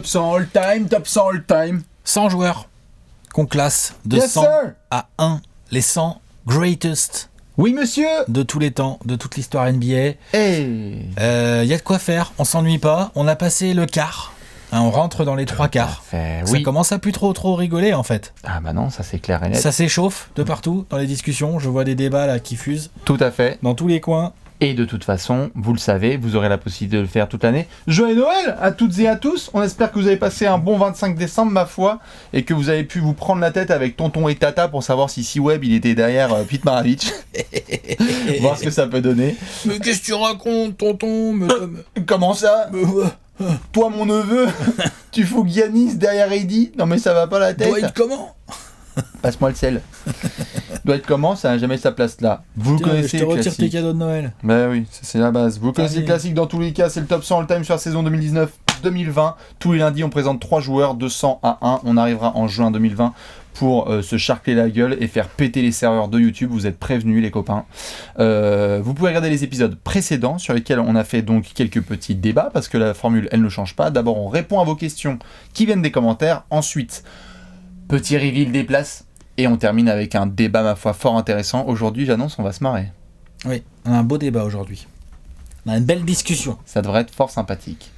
top 100 all-time, top 100 all-time. 100 joueurs qu'on classe de Yes, 100 sir. à 1. Les 100 greatest Oui, monsieur. de tous les temps, de toute l'histoire NBA. Hey. Y a de quoi faire, on s'ennuie pas. On a passé le quart. Hein, on rentre dans les 3 quarts. Fait, Ça commence à plus trop rigoler en fait. Ah bah non, ça c'est clair et net. Ça s'échauffe de partout dans les discussions. Je vois des débats là qui fusent Tout à fait. dans tous les coins. Et de toute façon, vous le savez, vous aurez la possibilité de le faire toute l'année. Joyeux Noël à toutes et à tous. On espère que vous avez passé un bon 25 décembre, ma foi, et que vous avez pu vous prendre la tête avec Tonton et Tata pour savoir si C-Web il était derrière Pete Maravich. Voir ce que ça peut donner. Mais qu'est-ce que tu racontes, tonton? Comment ça? Toi, mon neveu, tu fous Giannis derrière Heidi? Non mais ça va pas la tête. Doit être comment? Passe-moi le sel. Doit être comment? Ça n'a jamais sa place là. Vous le connaissez, je te le retire tes classique. cadeaux de Noël. Bah oui, c'est la base. Vous connaissez le classique dans tous les cas, c'est le top 100 all-time sur la saison 2019-2020. Tous les lundis, on présente 3 joueurs de 100 à 1. On arrivera en juin 2020 pour se charcler la gueule et faire péter les serveurs de YouTube. Vous êtes prévenus, les copains. Vous pouvez regarder les épisodes précédents sur lesquels on a fait donc quelques petits débats parce que la formule, elle ne change pas. D'abord, on répond à vos questions qui viennent des commentaires. Ensuite, petit reveal des places. Et on termine avec un débat, ma foi, fort intéressant. Aujourd'hui, j'annonce, on va se marrer. Oui, on a un beau débat aujourd'hui. On a une belle discussion. Ça devrait être fort sympathique.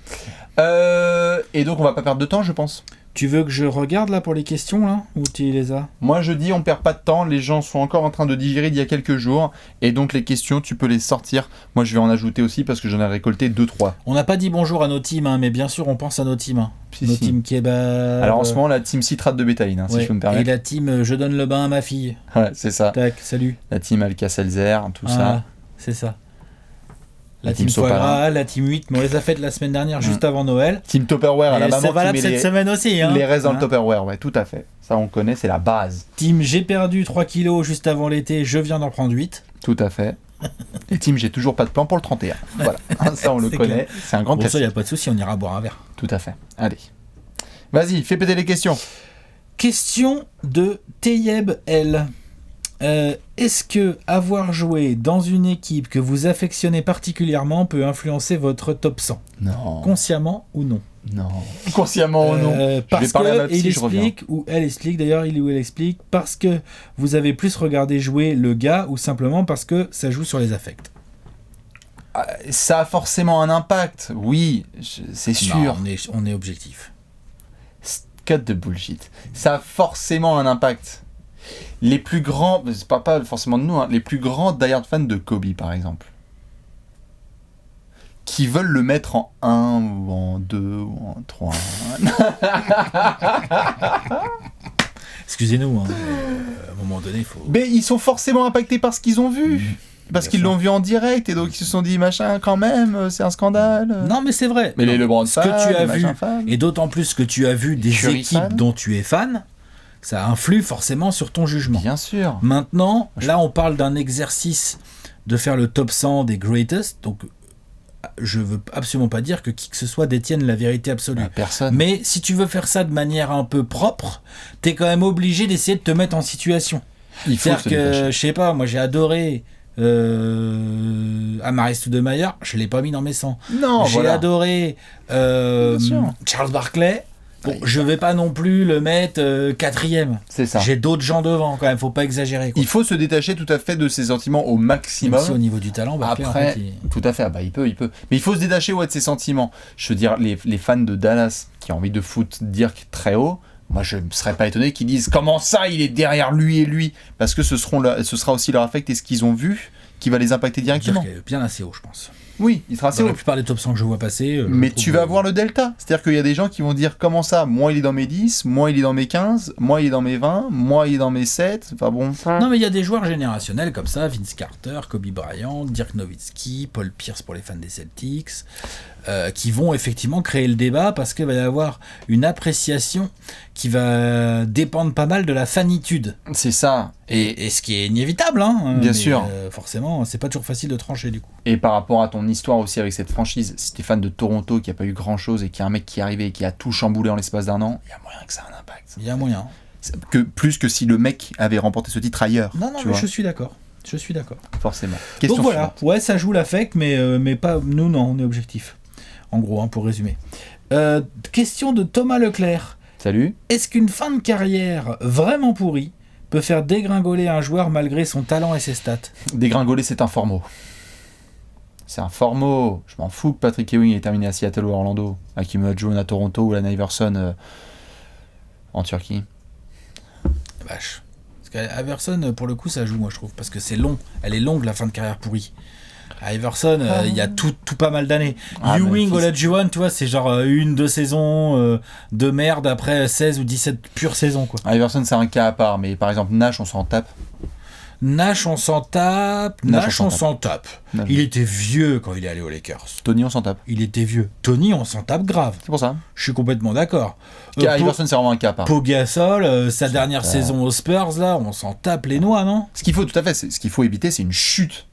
Et donc, on va pas perdre de temps, je pense. Tu veux que je regarde là pour les questions là? Ou tu les as? Moi, je dis, on perd pas de temps. Les gens sont encore en train de digérer d'il y a quelques jours. Et donc, les questions, tu peux les sortir. Moi, je vais en ajouter aussi parce que j'en ai récolté 2-3. On n'a pas dit bonjour à nos teams, hein, mais bien sûr, on pense à nos teams. Hein. Nos teams kebab. Alors, en ce moment, la team citrate de bétail, hein, si je peux me Et permettre. la team je donne le bain à ma fille. Ouais, c'est ça. Tac, salut. La team Alka-Seltzer, tout ça. C'est ça. La team team foie Sopalin. gras, la team 8, mais on les a faites la semaine dernière, juste avant Noël. Team Tupperware, à la Et maman c'est qui valable met cette semaine aussi. Hein. les restes dans le Hein. Tupperware, ouais, tout à fait. Ça, on connaît, c'est la base. Team j'ai perdu 3 kilos juste avant l'été, je viens d'en prendre 8. Tout à fait. Et team, j'ai toujours pas de plan pour le 31. Voilà, ça on le C'est connaît. clair. C'est un grand Bon, ça, classique. y a pas de souci, on ira boire un verre. Tout à fait. Allez. Vas-y, fais péter les questions. Question de Teyeb L. Est-ce que avoir joué dans une équipe que vous affectionnez particulièrement peut influencer votre top 100, Non. consciemment ou non? Non. Consciemment ou non. Je Parce vais parler à ma que psy, il je reviens. explique, ou elle explique d'ailleurs, il ou elle explique, parce que vous avez plus regardé jouer le gars ou simplement parce que ça joue sur les affects. Ça a forcément un impact. Oui, c'est sûr. Non, on est objectif. Cut de bullshit. Ça a forcément un impact. Les plus grands, c'est pas forcément de nous, hein, les plus grands die-hard fans de Kobe, par exemple, qui veulent le mettre en 1 ou en 2 ou en 3. Excusez-nous, hein, à un moment donné, il faut... Mais ils sont forcément impactés par ce qu'ils ont vu. Parce Bien qu'ils sûr. l'ont vu en direct et donc ils se sont dit machin quand même, c'est un scandale. Non, mais c'est vrai. Mais les LeBron ce fans, que tu les as vu, machin fans. et d'autant plus que tu as vu des Curry équipes fan. dont tu es fan, ça influe forcément sur ton jugement. Bien sûr. Maintenant, là, on parle d'un exercice de faire le top 100 des greatest, donc je veux absolument pas dire que qui que ce soit détienne la vérité absolue. Personne. Mais si tu veux faire ça de manière un peu propre, t'es quand même obligé d'essayer de te mettre en situation. Il faut C'est-à-dire se que, détacher. je sais pas, moi j'ai adoré Amaris Stoudemire, je l'ai pas mis dans mes 100. Non, J'ai voilà. adoré Bien sûr. Charles Barkley. Bon, je vais pas non plus le mettre 4e. C'est ça. J'ai d'autres gens devant quand même, faut pas exagérer. Quoi. Il faut se détacher tout à fait de ses sentiments au Même maximum. si au niveau du talent, Barkley, Après, en fait, tout à fait, ah bah, il peut. Mais il faut se détacher de ses sentiments. Je veux dire, les fans de Dallas qui ont envie de foot Dirk très haut, moi je ne serais pas étonné qu'ils disent comment ça il est derrière lui et lui, parce que ce sera aussi leur affect et ce qu'ils ont vu qui va les impacter directement. Dirk est bien assez haut, je pense. Oui, il sera assez Dans haut. la plupart des top 100 que je vois passer. Mais je trouve tu vas voir le delta. C'est-à-dire qu'il y a des gens qui vont dire comment ça, moi il est dans mes 10, moi il est dans mes 15, moi il est dans mes 20, moi il est dans mes 7. Enfin bon. Non, mais il y a des joueurs générationnels comme ça, Vince Carter, Kobe Bryant, Dirk Nowitzki, Paul Pierce pour les fans des Celtics, qui vont effectivement créer le débat parce qu'il va y avoir une appréciation qui va dépendre pas mal de la fanitude. C'est ça. Et ce qui est inévitable, hein. Bien mais, sûr. Forcément, c'est pas toujours facile de trancher du coup. Et par rapport à ton histoire aussi avec cette franchise, si t'es fan de Toronto qui a pas eu grand chose et qui a un mec qui est arrivé et qui a tout chamboulé en l'espace d'un an, il y a moyen que ça ait un impact. Il y a moyen. Plus que si le mec avait remporté ce titre ailleurs. Non, tu mais vois, je suis d'accord. Je suis d'accord. forcément. Donc Question voilà, suivante. ouais, ça joue l'affect, mais pas nous, non, on est objectif. En gros, hein, pour résumer. Question de Thomas Leclerc. Salut. Est-ce qu'une fin de carrière vraiment pourrie peut faire dégringoler un joueur malgré son talent et ses stats? Dégringoler, c'est un fort mot. C'est un fort mot. Je m'en fous que Patrick Ewing ait terminé à Seattle ou à Orlando, Hakim Olajuwon à Toronto ou Allen Iverson en Turquie. Vache. Parce qu'Iverson, pour le coup, ça joue, moi, je trouve. Parce que c'est long. Elle est longue, la fin de carrière pourrie. Iverson, il y a tout pas mal d'années. Ewing, Olajuwon, tu vois, c'est genre 1-2 saisons de merde après 16 ou 17 pures saisons, quoi. Iverson, c'est un cas à part, mais par exemple, Nash, on s'en tape. Nash, on s'en tape. Il était vieux quand il est allé aux Lakers. Tony, on s'en tape. Il était vieux. Tony, on s'en tape grave. C'est pour ça. Je suis complètement d'accord. Iverson, c'est vraiment un cas à part. Pau Gasol, sa dernière saison aux Spurs, là, on s'en tape les noix, non? Ce qu'il faut, tout à fait, ce qu'il faut éviter, c'est une chute.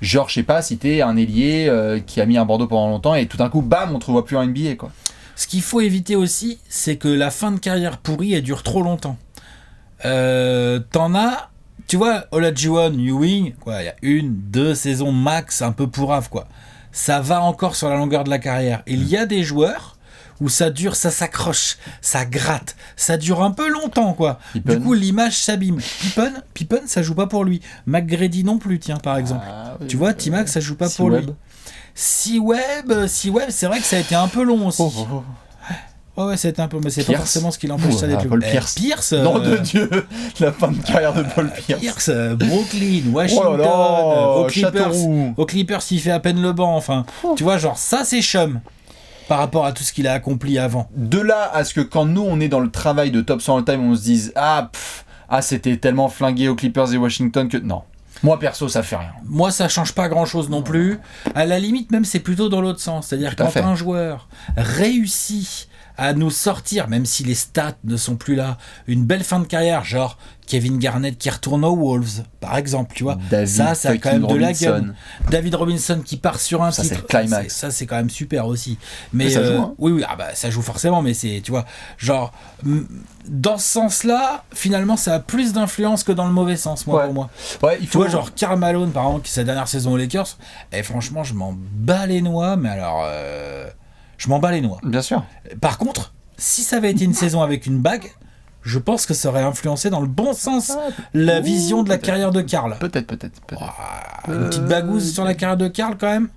Genre, je sais pas, si t'es un ailier qui a mis un Bordeaux pendant longtemps et tout d'un coup, bam, on te voit plus en NBA, quoi. Ce qu'il faut éviter aussi, c'est que la fin de carrière pourrie, elle dure trop longtemps. T'en as, tu vois, Olajuwon, Ewing, quoi, il y a 1-2 saisons max un peu pourrave, quoi. Ça va encore sur la longueur de la carrière. Il y a des joueurs où ça dure, ça s'accroche, ça gratte, ça dure un peu longtemps, quoi. Pippen. Du coup, l'image s'abîme. Pippen, ça joue pas pour lui. McGrady non plus, tiens, par exemple. Oui, tu vois, T-Mac, ça joue pas pour lui. Si Webb, c'est vrai que ça a été un peu long aussi. Ouais, ça a été un peu, mais c'est pas forcément ce qui l'empêche ça d'être Paul Pierce. Nom de Dieu, la fin de carrière de Paul Pierce. Brooklyn, Washington, aux Clippers, il fait à peine le banc. Enfin, tu vois, genre ça, c'est chum. Par rapport à tout ce qu'il a accompli avant. De là à ce que quand nous on est dans le travail de Top 100 All-Time, on se dise c'était tellement flingué aux Clippers et Washington que non. Moi perso ça fait rien. Moi ça change pas grand chose non plus. À la limite même c'est plutôt dans l'autre sens. C'est-à-dire quand un joueur réussit à nous sortir, même si les stats ne sont plus là, une belle fin de carrière, genre Kevin Garnett qui retourne aux Wolves, par exemple, tu vois. Ça a quand même de la gueule. David Robinson qui part sur un titre. C'est le climax. Ça, c'est quand même super aussi. Mais ça joue, hein. Oui, ça joue forcément, mais c'est, tu vois, genre, dans ce sens-là, finalement, ça a plus d'influence que dans le mauvais sens, pour moi. Ouais, il faut... Tu vois, genre, Karl Malone, par exemple, qui sa dernière saison aux Lakers, et franchement, je m'en bats les noix, mais alors... je m'en bats les noix. Bien sûr. Par contre, si ça avait été une saison avec une bague, je pense que ça aurait influencé dans le bon sens la vision de la carrière de Karl. Peut-être. Une petite bagouze sur la carrière de Karl quand même.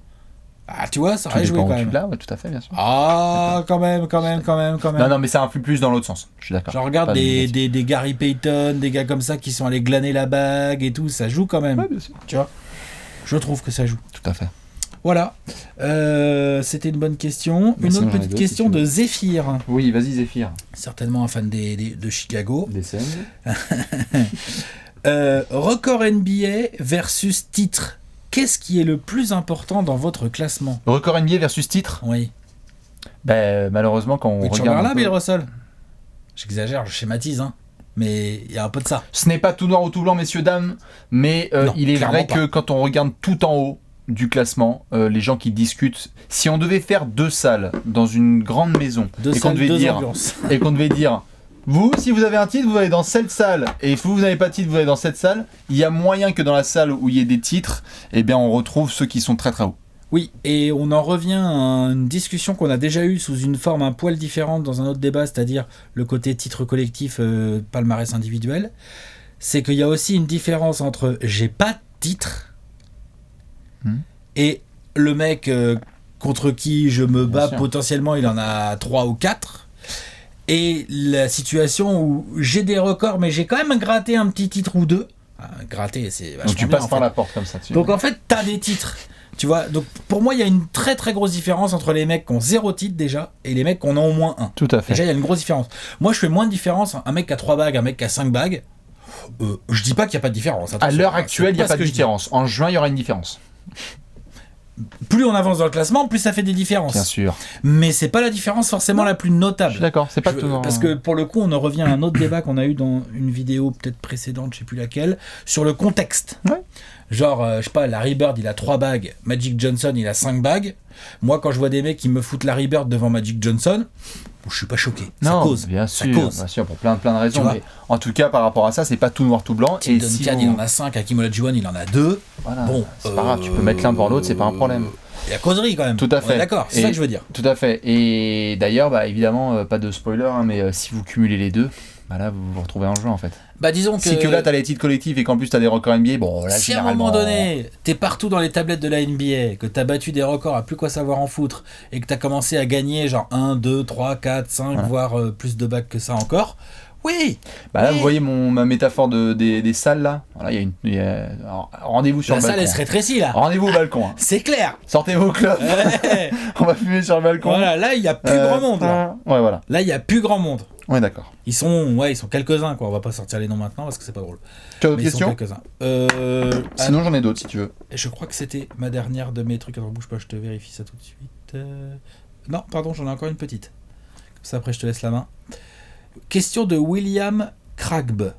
Tu vois, ça aurait joué quand même. Là, ouais, tout à fait, bien sûr. Quand même. Non, mais ça influe plus dans l'autre sens. Je suis d'accord. Je regarde des Gary Payton, des gars comme ça qui sont allés glaner la bague et tout, ça joue quand même. Ouais, bien sûr. Tu vois, je trouve que ça joue. Tout à fait. Voilà, c'était une bonne question. Une autre petite question de Zéphyr. Oui, vas-y Zéphyr. Certainement un fan de Chicago. Des scènes. Record NBA versus titre. Qu'est-ce qui est le plus important dans votre classement? Record NBA versus titre? Oui. Malheureusement, quand on regarde... là, Bill Russell. J'exagère, je schématise, hein. Mais il y a un peu de ça. Ce n'est pas tout noir ou tout blanc, messieurs, dames, mais non, il est vrai que quand on regarde tout en haut du classement, les gens qui discutent, si on devait faire 2 salles dans une grande maison et qu'on devait dire vous, si vous avez un titre, vous allez dans cette salle, et si vous n'avez pas de titre, vous allez dans cette salle, il y a moyen que dans la salle où il y ait des titres, eh bien on retrouve ceux qui sont très très hauts. Oui, et on en revient à une discussion qu'on a déjà eue sous une forme un poil différente dans un autre débat, c'est-à-dire le côté titre collectif, palmarès individuel. C'est qu'il y a aussi une différence entre j'ai pas de titre et le mec contre qui je me bats potentiellement, il en a 3 ou 4. Et la situation où j'ai des records, mais j'ai quand même gratté un petit titre ou 2. Gratter, c'est vachement. Donc tu passes par la porte comme ça. Donc en fait, t'as des titres. Tu vois, donc pour moi, il y a une très très grosse différence entre les mecs qui ont 0 titre déjà et les mecs qui en ont au moins 1. Tout à fait. Déjà, il y a une grosse différence. Moi, je fais moins de différence. Un mec qui a 3 bagues, un mec qui a 5 bagues. Je dis pas qu'il n'y a pas de différence. À l'heure actuelle, il n'y a pas de différence. En juin, il y aura une différence. Plus on avance dans le classement, plus ça fait des différences. Bien sûr. Mais c'est pas la différence forcément la plus notable. Je suis d'accord, c'est pas tout. Parce que pour le coup, on en revient à un autre débat qu'on a eu dans une vidéo peut-être précédente, je sais plus laquelle, sur le contexte. Ouais. Genre, je sais pas, Larry Bird, il a 3 bagues, Magic Johnson, il a 5 bagues. Moi, quand je vois des mecs qui me foutent Larry Bird devant Magic Johnson, je suis pas choqué. Ça cause. Bien sûr, pour plein de raisons. Mais en tout cas, par rapport à ça, c'est pas tout noir tout blanc. Tim Duncan, il en a 5, Hakim Olajuwon, il en a 2. Voilà. Bon, c'est pas grave, tu peux mettre l'un pour l'autre, c'est pas un problème. Il y a causerie quand même. Tout à On fait. est d'accord, c'est Et- ça que je veux dire. Tout à fait. Et d'ailleurs, bah, évidemment, pas de spoiler, hein, mais si vous cumulez les deux, bah là, vous vous retrouvez en jeu en fait. Bah disons que... Si que là, t'as les titres collectifs et qu'en plus t'as des records NBA, bon là, si à un généralement... moment donné, t'es partout dans les tablettes de la NBA, que t'as battu des records à plus quoi savoir en foutre, et que t'as commencé à gagner genre 1, 2, 3, 4, 5, Voilà. voire plus de bacs que ça encore, oui. Bah là, Oui. vous voyez ma métaphore des salles là. Voilà, alors, rendez-vous sur La le salle, elle balcon. se rétrécit là. Rendez-vous au balcon. Hein. C'est clair. Sortez vos clubs. Ouais. On va fumer sur le balcon. Voilà, là, il y a plus grand monde. Là, Ouais, voilà. il y a plus grand monde. Ouais, d'accord. Ils sont quelques-uns, quoi. On va pas sortir les noms maintenant parce que c'est pas drôle. Tu as d'autres Mais ils sont questions quelques-uns. Sinon, j'en ai d'autres si tu veux. Je crois que c'était ma dernière de mes trucs. Attends, bouge pas, je te vérifie ça tout de suite. Non, pardon, j'en ai encore une petite. Comme ça, après, je te laisse la main. Question de William Cragbe.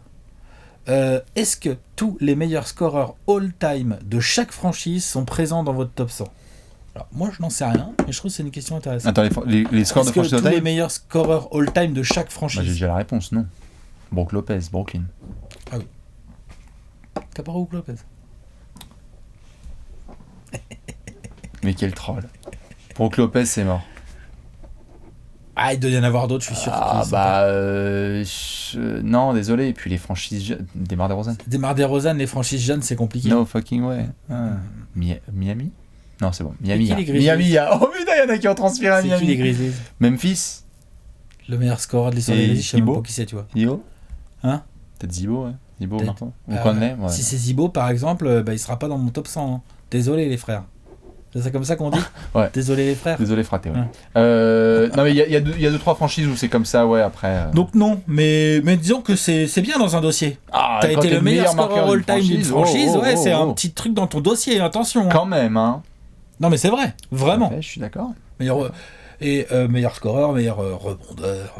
Est-ce que tous les meilleurs scoreurs all-time de chaque franchise sont présents dans votre top 100 ? Alors, moi, je n'en sais rien, mais je trouve que c'est une question intéressante. Attends, les scores Est-ce de que franchise tous les all-time. meilleurs scoreurs all-time de chaque Bah, j'ai franchise... déjà la réponse, non. Brook Lopez, Brooklyn. T'as pas Brook Lopez ? Mais quel troll. Brook Lopez, c'est mort. Ah, il doit y en avoir d'autres, je suis sûr. Ah bah non, désolé. Et puis les franchises DeMar DeRozan. DeMar DeRozan, les franchises jeunes, c'est compliqué. No fucking way. Ah. Miami. Non, c'est bon. Miami. qui, les Grizzlies Miami. Oh putain, il y en a qui ont transféré à C'est qui les Miami. Grizzlies ? Memphis. Le meilleur scoreur de l'histoire Et des Grizzlies, je sais même Thibaut pas qui c'est, tu vois. Zibo. Hein ? Peut-être Zibo, ouais. Zibo, Peut-être. Martin. Ou Conley, ouais. Si c'est Zibo, par exemple, il sera pas dans mon top 100. Hein. Désolé, les frères. C'est comme ça qu'on dit ? Ouais. Désolé, les frères. Désolé, fraté, ouais. Ouais. Non, mais il y a deux, trois franchises où c'est comme ça, ouais, après. Donc non, mais disons que c'est bien dans un dossier. Ah, T'as quand été t'es le meilleur scoreur marqueur all-time d'une franchise, oh, ouais, oh, c'est oh. un petit truc dans ton dossier, attention. Hein. Quand même, hein. Non mais c'est vrai, vraiment. Tout à fait, je suis d'accord. Meilleur scoreur, meilleur rebondeur,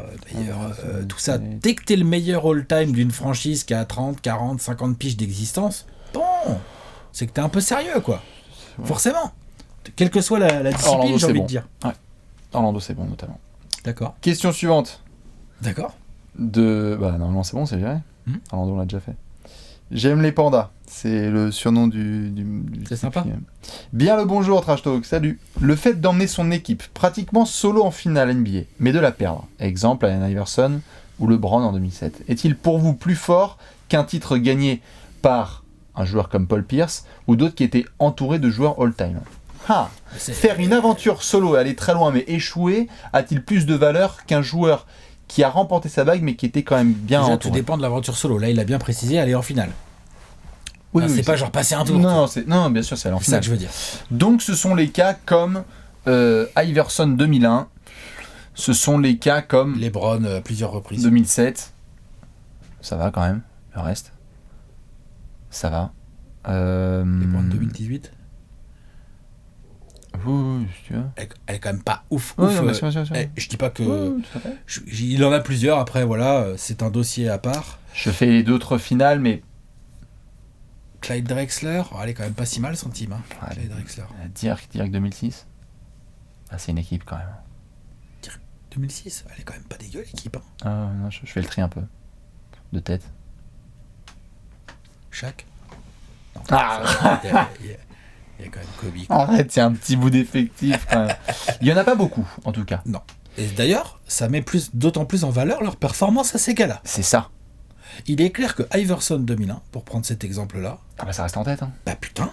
tout ça. Dès que t'es le meilleur all-time d'une franchise qui a 30, 40, 50 piges d'existence, bon, c'est que t'es un peu sérieux, quoi. Ouais. Forcément. Quelle que soit la discipline, Orlando, j'ai c'est envie bon. de dire. Orlando, c'est bon, notamment. D'accord. Question suivante. D'accord. Bah, normalement, c'est bon, c'est viré. Orlando, on l'a déjà fait. J'aime les pandas. C'est le surnom du C'est sympa. Bien le bonjour, Trash Talk. Salut. Le fait d'emmener son équipe pratiquement solo en finale NBA, mais de la perdre. Exemple, Allen Iverson ou LeBron en 2007. Est-il pour vous plus fort qu'un titre gagné par un joueur comme Paul Pierce ou d'autres qui étaient entourés de joueurs all-time ? Faire une aventure solo et aller très loin mais échouer a-t-il plus de valeur qu'un joueur qui a remporté sa bague mais qui était quand même bien Déjà, entouré ? tout dépend de l'aventure solo. Là, il a bien précisé, aller en finale. Oui, Enfin, oui, c'est pas genre passer un tour. Non, bien sûr, c'est aller en C'est ça finale. que je veux dire. Donc ce sont les cas comme Iverson 2001, ce sont les cas comme LeBron, plusieurs reprises. 2007, ça va quand même, le reste, ça va. LeBron 2018. Oui, si tu veux. Elle est quand même pas ouf. Oui, ouf. non, bien sûr, bien sûr. Je dis pas que. Oui, tout à fait. Il en a plusieurs, après, voilà, c'est un dossier à part. Je fais d'autres finales, mais Clyde Drexler, elle est quand même pas si mal son team. Hein. Ouais, Clyde Drexler. direct 2006, c'est une équipe quand même. 2006, elle est quand même pas dégueu l'équipe. Hein. Ah, non, je fais le tri un peu, de tête. Shaq. Non, Ah. il y a quand même Kobe. Arrête, c'est un petit bout d'effectif quand même. Il y en a pas beaucoup, en tout cas. Non. Et d'ailleurs, ça met d'autant plus en valeur leur performance à ces gars-là. C'est ça. Il est clair que Iverson 2001, pour prendre cet exemple-là, Ah bah ça reste en tête, hein. bah putain,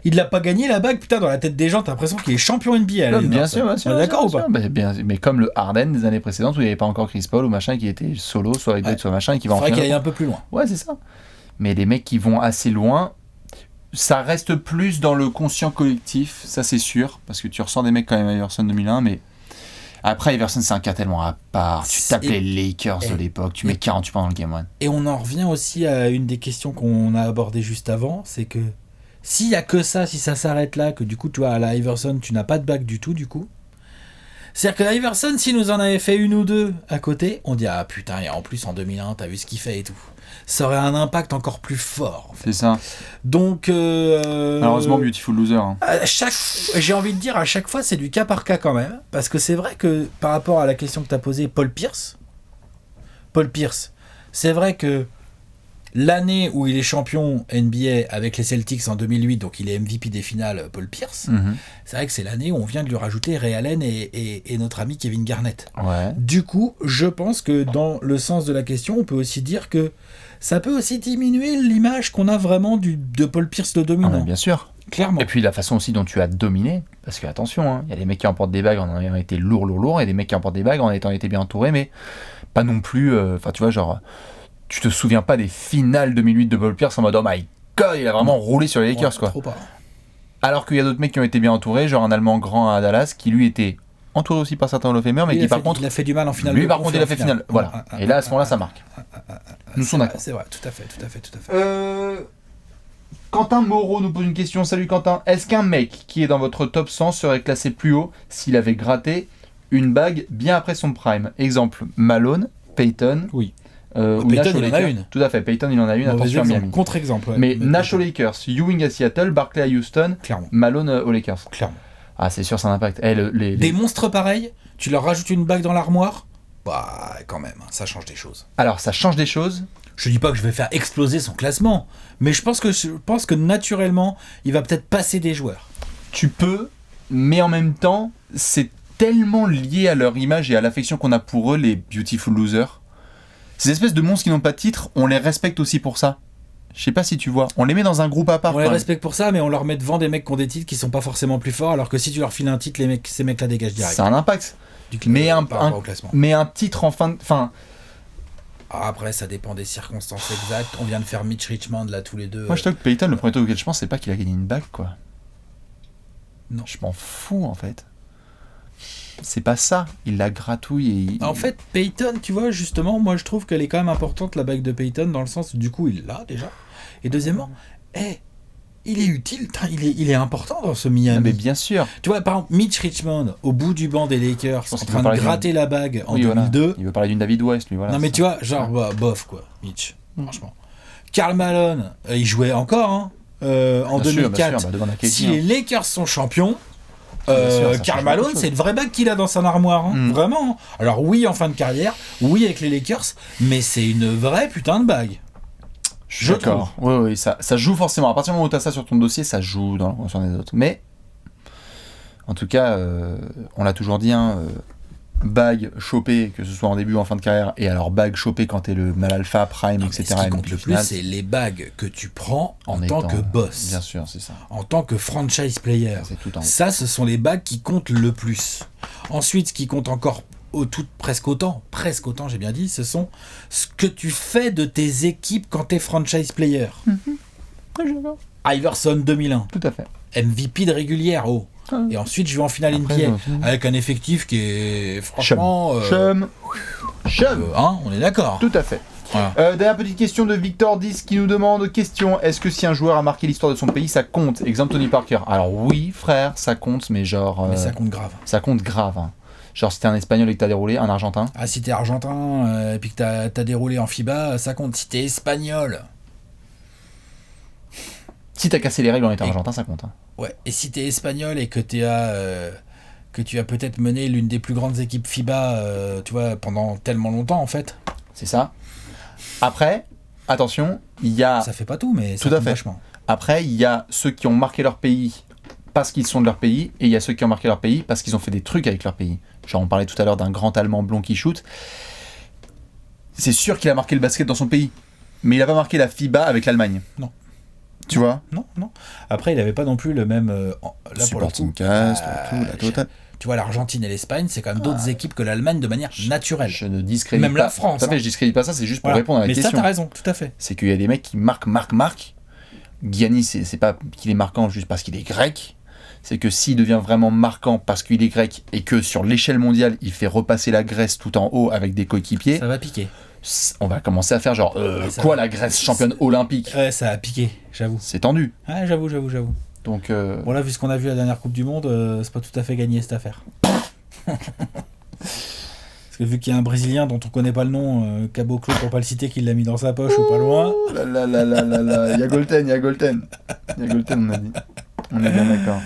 il l'a pas gagné la bague, putain, dans la tête des gens, t'as l'impression qu'il est champion NBA. là, Bien Iverson. sûr, bien sûr. On est d'accord ou pas ? Mais comme le Harden des années précédentes où il n'y avait pas encore Chris Paul ou machin qui était solo, soit avec d'autres, soit machin, et qui va en Faudrait qu'il finale. aille un peu plus loin. Ouais, c'est ça. Mais les mecs qui vont assez loin, ça reste plus dans le conscient collectif, ça c'est sûr, parce que tu ressens des mecs quand même Iverson 2001, mais après Iverson c'est un cas tellement à part. Tu tapes les Lakers de l'époque, tu mets 48 points dans le Game 1. Et on en revient aussi à une des questions qu'on a abordées juste avant, c'est que s'il y a que ça, si ça s'arrête là, que du coup tu vois à la Iverson tu n'as pas de bague du tout du coup, c'est-à-dire que Iverson s'il nous en avait fait une ou deux à côté, on dit ah putain et en plus en 2001 t'as vu ce qu'il fait et tout. Ça aurait un impact encore plus fort. En fait. C'est ça. Donc Malheureusement Beautiful Loser. Hein. j'ai envie de dire à chaque fois c'est du cas par cas quand même, parce que c'est vrai que par rapport à la question que tu as posée, Paul Pierce, c'est vrai que l'année où il est champion NBA avec les Celtics en 2008, donc il est MVP des finales, Paul Pierce, c'est vrai que c'est l'année où on vient de lui rajouter Ray Allen et notre ami Kevin Garnett. Ouais. Du coup, je pense que dans le sens de la question, on peut aussi dire que ça peut aussi diminuer l'image qu'on a vraiment de Paul Pierce le dominant. Bien sûr. Clairement. Et puis la façon aussi dont tu as dominé, parce que attention, il y a des mecs qui emportent des bagues en ayant été lourd, et des mecs qui emportent des bagues en ayant été bien entourés, mais pas non plus, tu vois, genre, tu te souviens pas des finales 2008 de Paul Pierce en mode oh my god, il a vraiment roulé sur les Lakers, quoi. Trop pas. Alors qu'il y a d'autres mecs qui ont été bien entourés, genre un Allemand grand à Dallas, qui lui était entouré aussi par certains Hall of Famers, mais qui par contre... Il a fait du mal en finale. Lui par contre il a fait finale, voilà. Et là à ce moment-là ça marque. Nous sommes d'accord. C'est vrai, tout à fait. Quentin Moreau nous pose une question. Salut Quentin. Est-ce qu'un mec qui est dans votre top 100 serait classé plus haut s'il avait gratté une bague bien après son prime? Exemple, Malone, Peyton. Oui. Ou Peyton, Nash aux il en a Lakers. une. Tout à fait, Peyton il en a une, attention à Miami. Contre-exemple. Ouais. Mais Nash aux Lakers, Ewing à Seattle, Barkley à Houston, Clairement. Malone aux Lakers. Clairement. Ah c'est sûr, ça a un impact. Des monstres pareils, tu leur rajoutes une bague dans l'armoire, bah quand même, ça change des choses. Alors ça change des choses. Je dis pas que je vais faire exploser son classement, mais je pense que naturellement, il va peut-être passer des joueurs. Tu peux, mais en même temps, c'est tellement lié à leur image et à l'affection qu'on a pour eux, les Beautiful Losers. Ces espèces de monstres qui n'ont pas de titre, on les respecte aussi pour ça. Je sais pas si tu vois, on les met dans un groupe à part. On les respecte pour ça, mais on leur met devant des mecs qui ont des titres qui sont pas forcément plus forts, alors que si tu leur files un titre, ces mecs-là dégagent direct. Ça a un impact. Mais un titre en fin de... Après, ça dépend des circonstances exactes. On vient de faire Mitch Richmond là tous les deux. Moi je trouve que Peyton, le premier truc auquel je pense, c'est pas qu'il a gagné une bague, quoi. Non. Je m'en fous en fait. C'est pas ça, il la gratouille et... En fait, Peyton, tu vois, justement, moi je trouve qu'elle est quand même importante, la bague de Peyton, dans le sens où du coup il l'a déjà. Et deuxièmement, il est utile, il est important dans ce Miami. Mais bien sûr. Tu vois, par exemple, Mitch Richmond, au bout du banc des Lakers, en train de gratter la bague en 2002. Voilà. Il veut parler d'une David West, lui, voilà. Non mais tu vois, genre, bof quoi, Mitch, franchement. Karl Malone, il jouait encore, en 2004. Sûr, si les Lakers sont champions, Karl Malone, c'est une vraie bague qu'il a dans son armoire, vraiment. Alors oui, en fin de carrière, oui avec les Lakers, mais c'est une vraie putain de bague. Je suis d'accord. Oui, ça joue forcément. À partir du moment où tu as ça sur ton dossier, ça joue dans la conscience des autres. Mais, en tout cas, on l'a toujours dit, bague chopée, que ce soit en début ou en fin de carrière, et alors bague chopée quand t'es le mal alpha, prime, etc. Ce qui compte le plus, c'est les bagues que tu prends en tant que boss. Bien sûr, c'est ça. En tant que franchise player. Ça, ce sont les bagues qui comptent le plus. Ensuite, ce qui compte encore presque autant, j'ai bien dit, ce sont ce que tu fais de tes équipes quand t'es franchise player. Iverson 2001. Tout à fait. MVP de régulière, Et ensuite, je vais en finale NBA avec un effectif qui est franchement... Chum. On est d'accord. Tout à fait. Voilà. Dernière petite question de Victor 10 qui nous demande est-ce que si un joueur a marqué l'histoire de son pays, ça compte? Exemple Tony Parker. Alors oui, frère, ça compte, mais genre... mais ça compte grave. Ça compte grave. Genre si t'es un Espagnol et que t'as déroulé, un Argentin. Ah, si t'es Argentin et puis que t'as déroulé en FIBA, ça compte. Si t'es Espagnol... Si t'as cassé les règles en étant Argentin, ça compte. Ouais, et si t'es Espagnol et que tu as peut-être mené l'une des plus grandes équipes FIBA, tu vois, pendant tellement longtemps en fait. C'est ça. Après, attention, il y a... Ça fait pas tout, mais ça compte vachement. Après, il y a ceux qui ont marqué leur pays parce qu'ils sont de leur pays, et il y a ceux qui ont marqué leur pays parce qu'ils ont fait des trucs avec leur pays. Genre, on parlait tout à l'heure d'un grand Allemand blond qui shoot. C'est sûr qu'il a marqué le basket dans son pays, mais il a pas marqué la FIBA avec l'Allemagne. Non. Tu vois ? Non. Après, il avait pas non plus le même... là, pour le coup, cast, la totale. Tu vois, l'Argentine et l'Espagne, c'est quand même d'autres équipes que l'Allemagne de manière naturelle. Je ne discrédite pas. Même la France. Tout à fait, je discrédite pas ça, c'est juste pour répondre à la question. Mais ça, t'as raison, tout à fait. C'est qu'il y a des mecs qui marquent. Giannis, c'est pas qu'il est marquant juste parce qu'il est grec. C'est que s'il devient vraiment marquant parce qu'il est grec et que sur l'échelle mondiale, il fait repasser la Grèce tout en haut avec des coéquipiers... Ça va piquer. On va commencer à faire genre, la Grèce championne olympique? Ouais, ça a piqué, j'avoue. C'est tendu. Ouais, j'avoue. Donc, bon là, vu ce qu'on a vu à la dernière Coupe du Monde, c'est pas tout à fait gagné cette affaire. Parce que vu qu'il y a un Brésilien dont on connaît pas le nom, Caboclo pour pas le citer, qui l'a mis dans sa poche ou pas loin. Il y a Golten, on a dit. On est bien d'accord.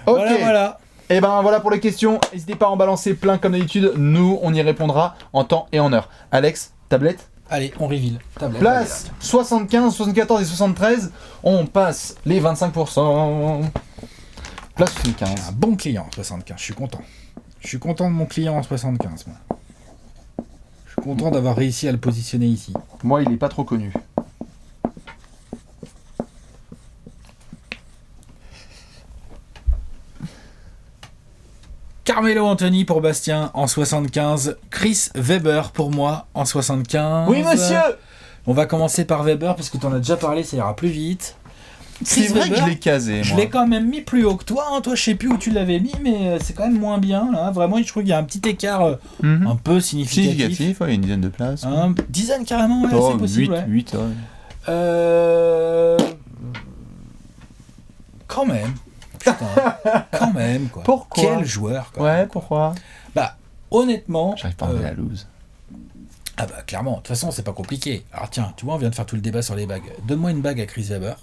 Ok. Voilà. Et ben voilà pour les questions. N'hésitez pas à en balancer plein comme d'habitude. Nous, on y répondra en temps et en heure. Alex, tablette? Allez, on reveal. Tablette. Place 75, 74 et 73, on passe les 25%. Place 75. Un bon client en 75, je suis content. Je suis content de mon client en 75, moi. Je suis content d'avoir réussi à le positionner ici. Moi, il est pas trop connu. Carmelo Anthony pour Bastien en 75. Chris Webber pour moi en 75. Oui, monsieur. On va commencer par Webber parce que tu en as déjà parlé, ça ira plus vite. C'est vrai que je l'ai casé, Je moi. l'ai quand même mis plus haut que toi. Hein. Toi, je sais plus où tu l'avais mis, mais c'est quand même moins bien. Là. Vraiment, je trouve qu'il y a un petit écart un peu significatif. Significatif, ouais, une dizaine de places. Dizaine carrément, ouais, c'est possible. 8, ouais. Quand même. Putain, quand même, quoi. Pourquoi ? Quel joueur, quoi. Ouais, pourquoi ? Bah, honnêtement... J'arrive pas à enlever la loose. Ah bah, clairement. De toute façon, c'est pas compliqué. Alors tiens, tu vois, on vient de faire tout le débat sur les bagues. Donne-moi une bague à Chris Webber.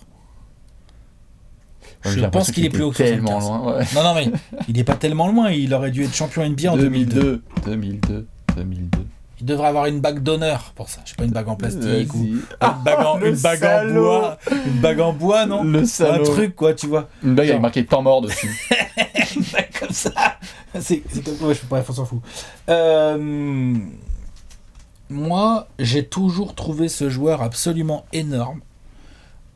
Je pense qu'il est plus haut que 75. Tellement loin, ouais. Non, mais il est pas tellement loin. Il aurait dû être champion NBA en 2002. 2002. Il devrait avoir une bague d'honneur pour ça. Je sais pas, une bague en plastique ou une bague en bois, non ? Le salaud. Un truc, quoi, tu vois. Une bague avec marqué temps mort dessus. Une bague comme ça. C'est comme ouais, je peux pas, on s'en fout. Moi, j'ai toujours trouvé ce joueur absolument énorme.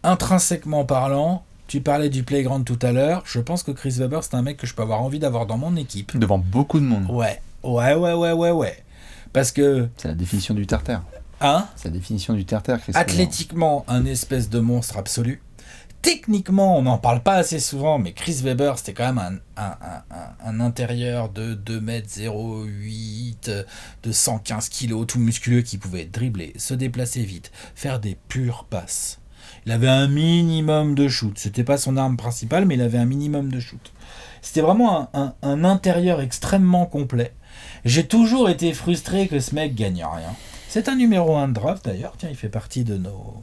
Intrinsèquement parlant, tu parlais du playground tout à l'heure. Je pense que Chris Webber, c'est un mec que je peux avoir envie d'avoir dans mon équipe. Devant beaucoup de monde. Ouais. Parce que... C'est la définition du terre-terre. Hein ? C'est la définition du terre-terre, Chris Webber. Athlétiquement, un espèce de monstre absolu. Techniquement, on n'en parle pas assez souvent, mais Chris Webber, c'était quand même un intérieur de 2m08, de 115 kg, tout musculeux, qui pouvait dribbler, se déplacer vite, faire des pures passes. Il avait un minimum de shoot. C'était pas son arme principale, mais il avait un minimum de shoot. C'était vraiment un intérieur extrêmement complet. J'ai toujours été frustré que ce mec gagne rien. C'est un numéro 1 de draft d'ailleurs. Tiens, il fait partie de nos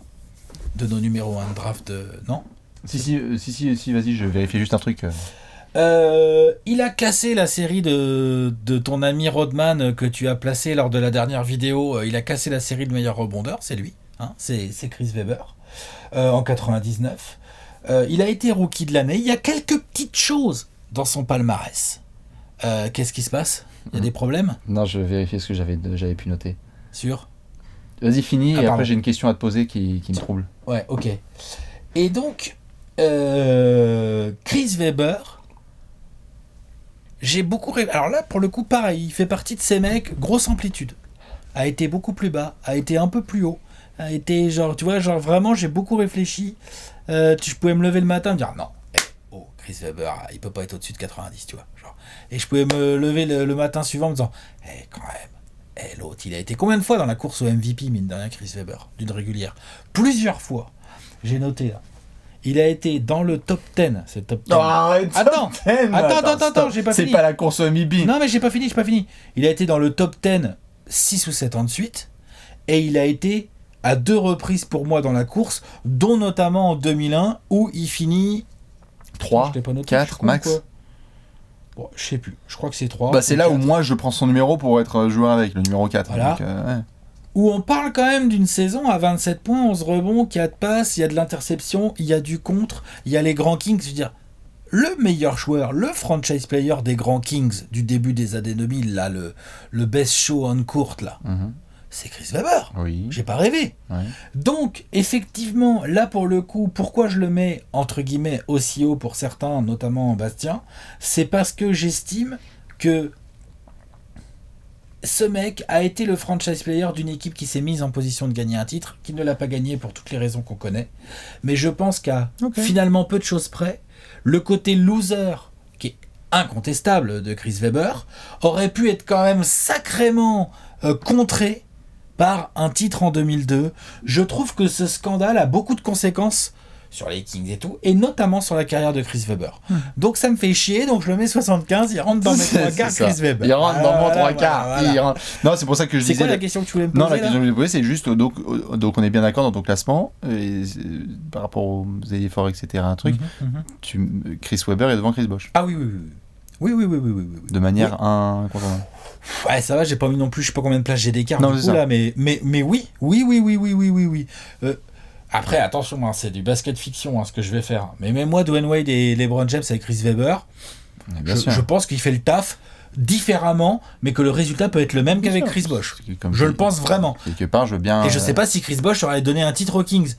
numéros 1 de draft. Non ? Si, vas-y, je vérifie juste un truc. Il a cassé la série de ton ami Rodman que tu as placé lors de la dernière vidéo. Il a cassé la série de meilleurs rebondeurs. C'est lui. Hein, c'est Chris Webber. En 99. Il a été rookie de l'année. Il y a quelques petites choses dans son palmarès. Qu'est-ce qui se passe ? Il y a des problèmes ? Non, je vérifie ce que j'avais pu noter. Sûr ? Vas-y, finis, et après j'ai une question à te poser qui me trouble. Ouais, ok. Et donc, Chris Webber, j'ai beaucoup rêvé. Alors là, pour le coup, pareil, il fait partie de ces mecs, grosse amplitude. A été beaucoup plus bas, a été un peu plus haut, a été genre, tu vois, genre vraiment, j'ai beaucoup réfléchi. Je pouvais me lever le matin et me dire, non, Chris Webber, il peut pas être au-dessus de 90, tu vois. Genre. Et je pouvais me lever le matin suivant en me disant, quand même, l'autre, il a été combien de fois dans la course au MVP, mine de rien, Chris Webber, d'une régulière ? Plusieurs fois. J'ai noté là. Il a été dans le top 10. C'est le top 10. Oh, arrête, attends, j'ai pas fini. C'est pas la course au MVP. Non, mais j'ai pas fini. Il a été dans le top 10 6 ou 7 ans de suite. Et il a été à 2 reprises pour moi dans la course, dont notamment en 2001, où il finit 3, 4 max. Bon, je sais plus. Je crois que c'est 3. Bah, c'est là 4. Où moi je prends son numéro pour être joueur avec, le numéro 4. Voilà. Donc, ouais. Où on parle quand même d'une saison à 27 points, 11 rebonds, 4 passes, il y a de l'interception, il y a du contre, il y a les grands Kings. Je veux dire, le meilleur joueur, le franchise player des grands Kings du début des années 2000, là, le best show on court, là, c'est Chris Webber. Oui. J'ai pas rêvé. Ouais. Donc, effectivement, là, pour le coup, pourquoi je le mets, entre guillemets, aussi haut pour certains, notamment Bastien, c'est parce que j'estime que ce mec a été le franchise player d'une équipe qui s'est mise en position de gagner un titre, qui ne l'a pas gagné pour toutes les raisons qu'on connaît. Mais je pense qu'à finalement peu de choses près, le côté loser, qui est incontestable de Chris Webber, aurait pu être quand même sacrément contré par un titre en 2002. Je trouve que ce scandale a beaucoup de conséquences sur les Kings et tout, et notamment sur la carrière de Chris Webber. Donc ça me fait chier, donc je le mets 75, il rentre dans mes 3 quarts, Chris Webber. Il rentre dans mon 3 quarts. Voilà. Non, c'est pour ça que je disais... C'est quoi la question que tu voulais me poser ? Non, la question que je voulais me poser, c'est juste, donc on est bien d'accord dans ton classement, et par rapport aux efforts, etc., un truc, Mm-hmm. Chris Webber est devant Chris Bosh. Ah oui. Oui. De manière incontournable. Ouais, ça va, j'ai pas mis non plus, je sais pas combien de places j'ai d'écart Non, du c'est coup ça. là, mais oui. Après, attention, hein, c'est du basket fiction, hein, ce que je vais faire. Mais même moi, Dwayne Wade et LeBron James avec Chris Webber, Mais bien sûr. je pense qu'il fait le taf différemment, mais que le résultat peut être le même Bien qu'avec sûr. Chris Bosh. Comme Je le pense vraiment. Quelque part, je veux bien. Et je sais pas si Chris Bosh aurait donné un titre aux Kings.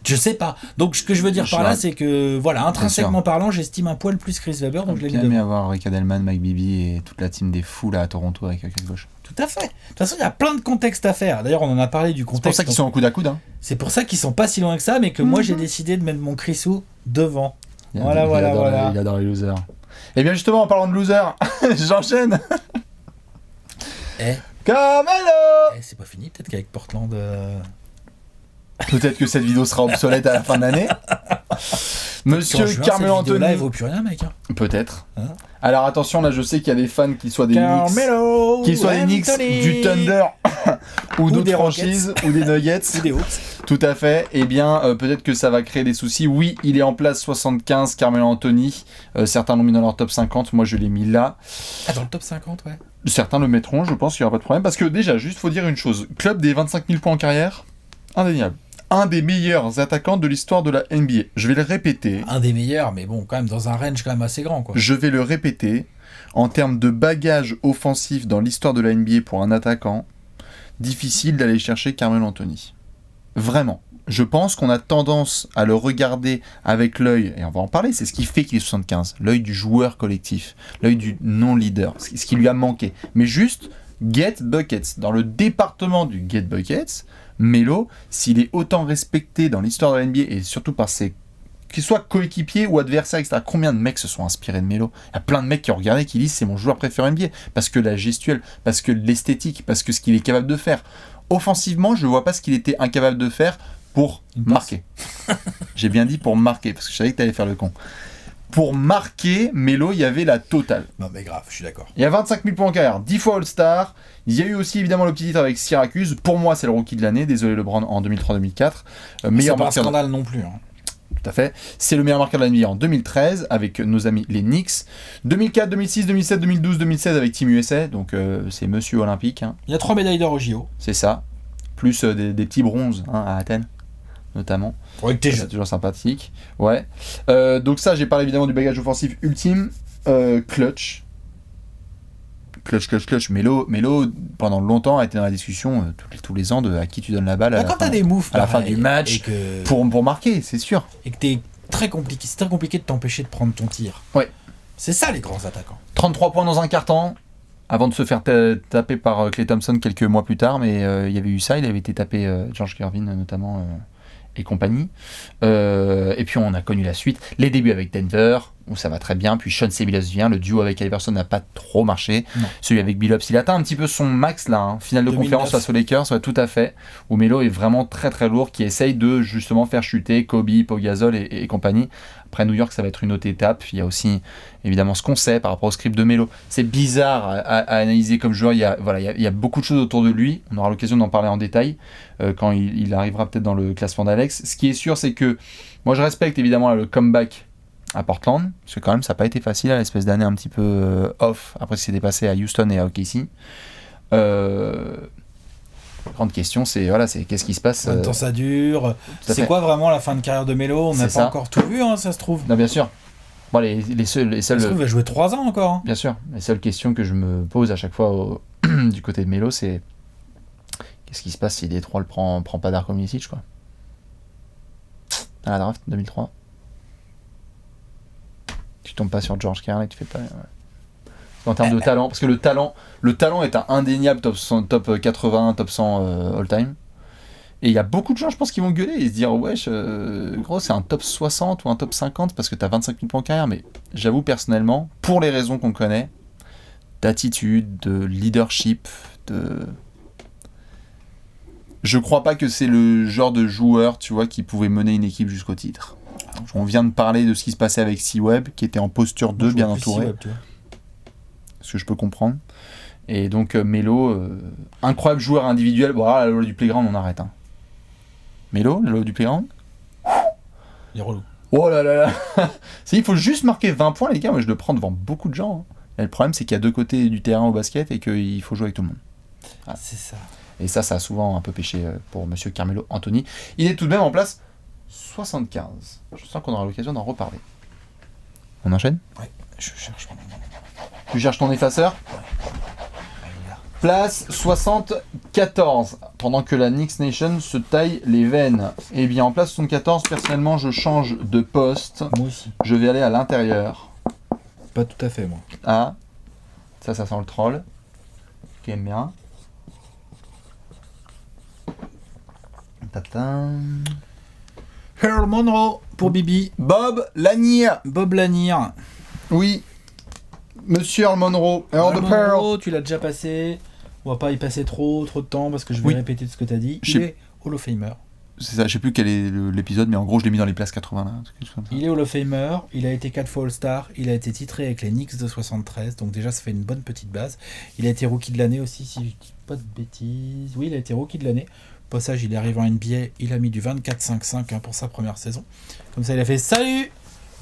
Je sais pas. Donc ce que je veux dire par là, c'est que voilà, intrinsèquement parlant, j'estime un poil plus Chris Webber, donc je l'ai mis bien devant. aimé avoir Rick Adelman, Mike Bibby et toute la team des fous là à Toronto avec Chris Bosh. Tout à fait. De toute façon, il y a plein de contextes à faire. D'ailleurs, on en a parlé du C'est pour contexte. ça qu'ils sont en coude à coude. Hein. C'est pour ça qu'ils sont pas si loin que ça, mais que moi j'ai décidé de mettre mon Chrisou devant. Il Voilà. Il adore les losers. Et bien justement, en parlant de losers, j'enchaîne. Carmelo. C'est pas fini, peut-être qu'avec Portland. Peut-être que cette vidéo sera obsolète à la fin de l'année. Monsieur Carmelo Anthony. Là, il vaut plus rien, mec. Hein. Peut-être. Hein. Alors attention, là je sais qu'il y a des fans qui soient des Carmelo, Knicks, qui soient des Knicks, Anthony. du Thunder ou d'autres des franchises ou des Nuggets. Ou des Hawks. Tout à fait. Eh bien, peut-être que ça va créer des soucis. Oui, il est en place 75, Carmelo Anthony. Certains l'ont mis dans leur top 50. Moi, je l'ai mis là. Ah, dans le top 50, ouais. Certains le mettront. Je pense qu'il n'y aura pas de problème. Parce que déjà, juste faut dire une chose. Club des 25 000 points en carrière, indéniable. Un des meilleurs attaquants de l'histoire de la NBA. Je vais le répéter. Un des meilleurs, mais bon, quand même dans un range quand même assez grand, quoi. Je vais le répéter. En termes de bagage offensif dans l'histoire de la NBA pour un attaquant, difficile d'aller chercher Carmelo Anthony. Vraiment. Je pense qu'on a tendance à le regarder avec l'œil, et on va en parler, c'est ce qui fait qu'il est 75, l'œil du joueur collectif, l'œil du non-leader, ce qui lui a manqué. Mais juste, get buckets. Dans le département du get buckets, Melo, s'il est autant respecté dans l'histoire de la NBA, et surtout par ses qu'il soit coéquipier ou adversaire, etc. Combien de mecs se sont inspirés de Melo ? Il y a plein de mecs qui ont regardé, qui disent c'est mon joueur préféré NBA, parce que la gestuelle, parce que l'esthétique, parce que ce qu'il est capable de faire. Offensivement, je ne vois pas ce qu'il était incapable de faire pour marquer. J'ai bien dit pour marquer, parce que je savais que tu allais faire le con. Pour marquer, Melo, il y avait la totale. Non mais grave, je suis d'accord. Il y a 25 000 points en carrière, 10 fois All-Star. Il y a eu aussi évidemment le petit titre avec Syracuse. Pour moi, c'est le rookie de l'année. Désolé LeBron en 2003-2004. C'est pas un scandale non plus. Hein. Tout à fait. C'est le meilleur marqueur de la NBA en 2013 avec nos amis les Knicks. 2004, 2006, 2007, 2012, 2016 avec Team USA. Donc c'est Monsieur Olympique. Hein. Il y a 3 médailles d'or au JO. C'est ça. Plus des petits bronzes hein, à Athènes notamment. Ouais, que t'es C'est toujours sympathique. Ouais. Donc ça, j'ai parlé évidemment du bagage offensif ultime. Clutch. Melo, pendant longtemps, a été dans la discussion tous les ans de à qui tu donnes la balle à la fin du match pour marquer, c'est sûr. Et que c'est très compliqué de t'empêcher de prendre ton tir. Ouais. C'est ça les grands attaquants. 33 points dans un quart-temps, avant de se faire taper par Klay Thompson quelques mois plus tard, mais il y avait eu ça, il avait été tapé George Gervin notamment et compagnie. Et puis on a connu la suite, les débuts avec Denver, où ça va très bien, puis Sean Ceballos vient, le duo avec Iverson n'a pas trop marché, celui avec Billups, il atteint un petit peu son max là, hein. Finale de 2009. Conférence face aux Lakers, ouais, tout à fait, où Melo est vraiment très très lourd, qui essaye de justement faire chuter Kobe, Pau Gasol et compagnie. Après New York, ça va être une autre étape. Il y a aussi évidemment ce qu'on sait par rapport au script de Melo. C'est bizarre à analyser comme joueur. Il y a beaucoup de choses autour de lui. On aura l'occasion d'en parler en détail quand il arrivera peut-être dans le classement d'Alex. Ce qui est sûr, c'est que moi je respecte évidemment le comeback à Portland, parce que quand même ça n'a pas été facile, l'espèce d'année un petit peu off après ce qui s'était passé à Houston et à OKC. Grande question, c'est qu'est-ce qui se passe. Combien de temps ça dure ? C'est quoi vraiment la fin de carrière de Melo ? On n'a pas encore tout vu, hein, ça se trouve. Non, bien sûr. Bon, les seules. Ça se trouve, il va jouer 3 ans encore. Hein. Bien sûr. Les seules questions que je me pose à chaque fois du côté de Melo, c'est qu'est-ce qui se passe si Détroit le prend pas Darko Milicic, quoi. À la draft 2003. Tu tombes pas sur George Karl et tu fais pas. Ouais. En termes de talent, parce que le talent est un indéniable top 80, top 100 all-time. Et il y a beaucoup de gens, je pense, qui vont gueuler et se dire wesh, gros, c'est un top 60 ou un top 50 parce que t'as 25 000 points en carrière. Mais j'avoue personnellement, pour les raisons qu'on connaît, d'attitude, de leadership, je crois pas que c'est le genre de joueur, tu vois, qui pouvait mener une équipe jusqu'au titre. On vient de parler de ce qui se passait avec C-Web, qui était en posture 2, bien entouré. Ce que je peux comprendre. Et donc Melo, incroyable joueur individuel. Bon, la loi du playground, on arrête. Hein. Melo, la loi du playground. Il est relou. Oh là là là. Il faut juste marquer 20 points, les gars. Moi, je le prends devant beaucoup de gens. Hein. Et le problème, c'est qu'il y a deux côtés du terrain au basket et qu'il faut jouer avec tout le monde. Voilà. C'est ça. Et ça a souvent un peu pêché pour monsieur Carmelo Anthony. Il est tout de même en place 75. Je sens qu'on aura l'occasion d'en reparler. On enchaîne ? Ouais, je cherche. Tu cherches ton effaceur ? Place 74, pendant que la Knicks Nation se taille les veines. Eh bien, en place 74, personnellement, je change de poste. Moi aussi. Je vais aller à l'intérieur. Pas tout à fait, moi. Ah, ça sent le troll. Qui aime bien. Tatin. Earl Monroe pour Bibi. Bob Lanier. Bob Lanier. Oui. Monsieur Earl Monroe. Earl the Pearl. Monroe, tu l'as déjà passé. On va pas y passer trop de temps parce que je vais Oui. répéter ce que tu as dit. Il est Hall of Famer. C'est ça, je sais plus quel est l'épisode, mais en gros, je l'ai mis dans les places 80 là. Quelque chose comme ça. Il est Hall of Famer, il a été 4 fois All-Star, il a été titré avec les Knicks de 73, donc déjà ça fait une bonne petite base. Il a été Rookie de l'année aussi, si je dis pas de bêtises. Oui, il a été Rookie de l'année. Au passage, il est arrivé en NBA, il a mis du 24-5-5 pour sa première saison. Comme ça, il a fait « Salut !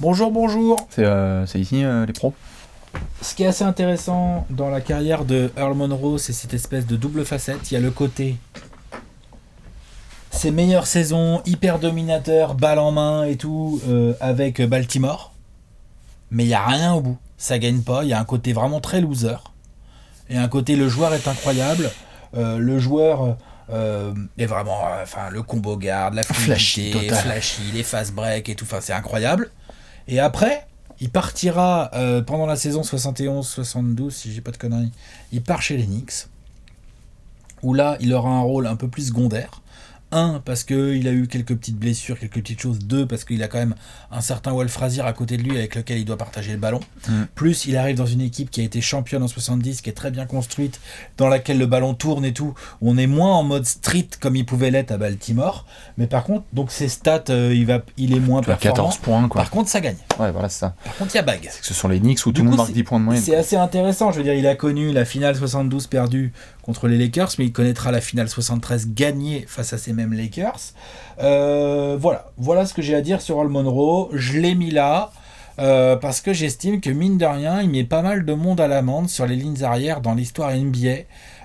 Bonjour, bonjour !» C'est ici les pros. Ce qui est assez intéressant dans la carrière de Earl Monroe, c'est cette espèce de double facette. Il y a le côté ses meilleures saisons, hyper dominateur, balle en main et tout, avec Baltimore. Mais il n'y a rien au bout. Ça gagne pas. Il y a un côté vraiment très loser. Et un côté, le joueur est incroyable. Le joueur est vraiment... le combo guard, la fluidité, flashy, les fast break et tout. Enfin, c'est incroyable. Et après... il partira pendant la saison 71-72, si j'ai pas de conneries. Il part chez les Knicks, où là, il aura un rôle un peu plus secondaire. 1, parce qu'il a eu quelques petites blessures, quelques petites choses. 2, parce qu'il a quand même un certain Walt Frazier à côté de lui avec lequel il doit partager le ballon. Plus, il arrive dans une équipe qui a été championne en 70, qui est très bien construite, dans laquelle le ballon tourne et tout, où on est moins en mode street comme il pouvait l'être à Baltimore. Mais par contre, donc ses stats, il est moins performant. 14 points, quoi. Par contre, ça gagne. Ouais, voilà, c'est ça. Par contre, il y a bague. C'est que ce sont les Knicks où tout le monde marque 10 points de moyenne. C'est assez intéressant. Je veux dire, il a connu la finale 72 perdue contre les Lakers, mais il connaîtra la finale 73 gagnée face à ces mêmes Lakers. Voilà ce que j'ai à dire sur Earl Monroe. Je l'ai mis là parce que j'estime que mine de rien, il met pas mal de monde à l'amende sur les lignes arrière dans l'histoire NBA.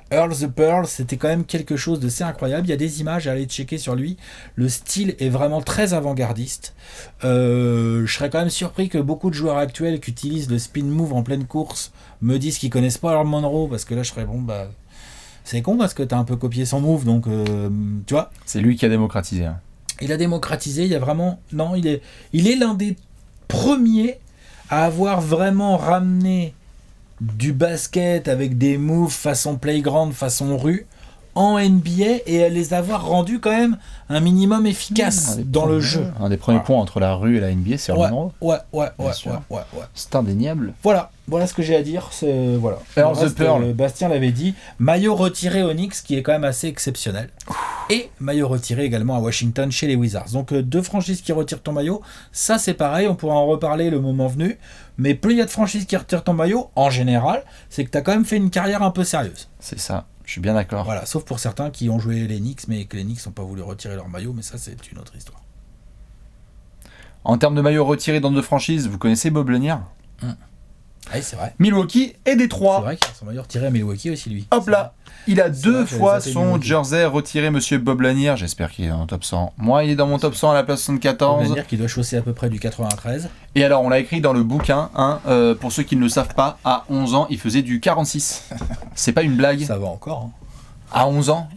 Earl the Pearl, c'était quand même quelque chose de assez incroyable. Il y a des images à aller checker sur lui. Le style est vraiment très avant-gardiste. Je serais quand même surpris que beaucoup de joueurs actuels qui utilisent le spin move en pleine course me disent qu'ils connaissent pas Earl Monroe, parce que là je serais c'est con parce que t'as un peu copié son move, donc tu vois. C'est lui qui a démocratisé. Hein. Il a démocratisé, il y a vraiment... Non, il est l'un des premiers à avoir vraiment ramené du basket avec des moves façon playground, façon rue, en NBA, et à les avoir rendus quand même un minimum efficaces dans le jeu. Un des premiers points entre la rue et la NBA, c'est Earl Monroe. Ouais. C'est indéniable. Voilà ce que j'ai à dire. C'est voilà. Earl the Pearl. Bastien l'avait dit. Maillot retiré au Knicks, qui est quand même assez exceptionnel. Et maillot retiré également à Washington chez les Wizards. Donc 2 franchises qui retirent ton maillot, ça c'est pareil. On pourra en reparler le moment venu. Mais plus il y a de franchises qui retirent ton maillot, en général, c'est que tu as quand même fait une carrière un peu sérieuse. C'est ça. Je suis bien d'accord. Voilà, sauf pour certains qui ont joué les Knicks, mais que les Knicks n'ont pas voulu retirer leur maillot, mais ça c'est une autre histoire. En termes de maillots retirés dans 2 franchises, vous connaissez Bob Lanier ? Oui, c'est vrai. Milwaukee et Détroit. C'est vrai qu'il a son maillot retiré à Milwaukee aussi, lui. Hop là, il a 2 fois son Milwaukee. jersey retiré, monsieur Bob Lanier. J'espère qu'il est dans le top 100. Moi, il est dans mon top 100 à la place 74. On va dire qu'il doit chausser à peu près du 93. Et alors, on l'a écrit dans le bouquin, pour ceux qui ne le savent pas, à 11 ans, il faisait du 46. C'est pas une blague. Ça va encore. Hein. À 11 ans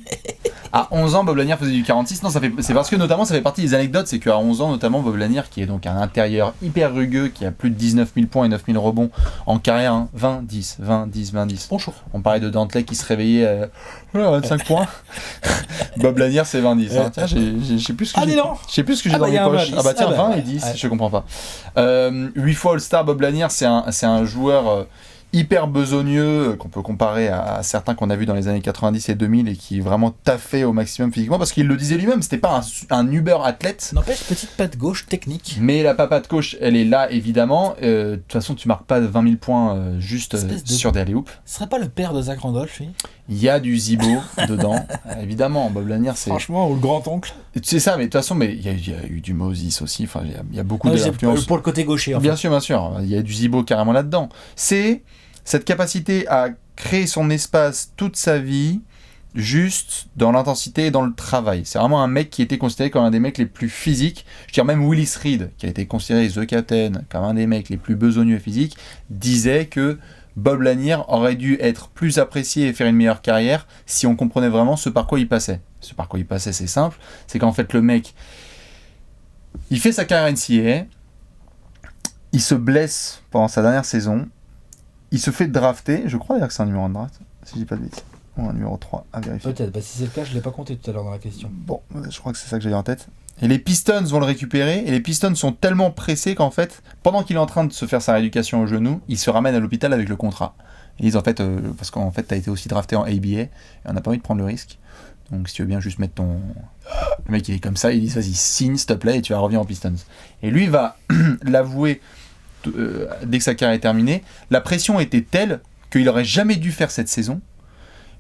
À 11 ans, Bob Lanier faisait du 46. Non, c'est parce que notamment, ça fait partie des anecdotes. C'est qu'à 11 ans, notamment, Bob Lanier, qui est donc un intérieur hyper rugueux, qui a plus de 19 000 points et 9 000 rebonds en carrière, hein, 20, 10, 20, 10, 20, 10. Bonjour. On parlait de Dantley qui se réveillait à 25 points. Bob Lanier, c'est 20, 10. Hein. Tiens, je sais plus ce que j'ai. Je sais plus ce que j'ai dans mes poches. Ah bah tiens, 20 et 10, je comprends pas. 8 fois All-Star, Bob Lanier, c'est un joueur... hyper besogneux, qu'on peut comparer à certains qu'on a vus dans les années 90 et 2000 et qui vraiment taffait au maximum physiquement, parce qu'il le disait lui-même, c'était pas un uber athlète. N'empêche, petite patte gauche technique. Mais la patte gauche, elle est là évidemment. De toute façon, tu marques pas 20 000 points juste sur des alley-oops. Ce serait pas le père de Zach Randolph, lui ? Il y a du Zibo dedans, évidemment. Bob Lanier, c'est. Franchement, ou le grand-oncle. C'est ça, mais de toute façon, il y a eu du Moses aussi. Enfin, il y a beaucoup d'influences. Pour le côté gaucher, en fait. Bien sûr. Il y a du Zibo carrément là-dedans. C'est cette capacité à créer son espace toute sa vie, juste dans l'intensité et dans le travail. C'est vraiment un mec qui était considéré comme un des mecs les plus physiques. Je dirais même Willis Reed, qui a été considéré The Captain comme un des mecs les plus besogneux et physiques, disait que Bob Lanier aurait dû être plus apprécié et faire une meilleure carrière si on comprenait vraiment ce par quoi il passait. Ce par quoi il passait, c'est simple, c'est qu'en fait le mec, il fait sa carrière NCAA, il se blesse pendant sa dernière saison, il se fait drafter, je crois d'ailleurs que c'est un numéro de draft, si je dis pas de bêtises, ou un numéro 3 à vérifier. Peut-être, si c'est le cas, je l'ai pas compté tout à l'heure dans la question. Bon, je crois que c'est ça que j'avais en tête. Et les Pistons vont le récupérer, et les Pistons sont tellement pressés qu'en fait, pendant qu'il est en train de se faire sa rééducation au genou, il se ramène à l'hôpital avec le contrat. Et ils disent en fait, parce qu'en fait t'as été aussi drafté en ABA, et on n'a pas envie de prendre le risque. Donc si tu veux bien juste mettre ton... Le mec il est comme ça, il dit vas-y signe s'il te plaît et tu vas revenir en Pistons. Et lui va l'avouer dès que sa carrière est terminée. La pression était telle qu'il aurait jamais dû faire cette saison,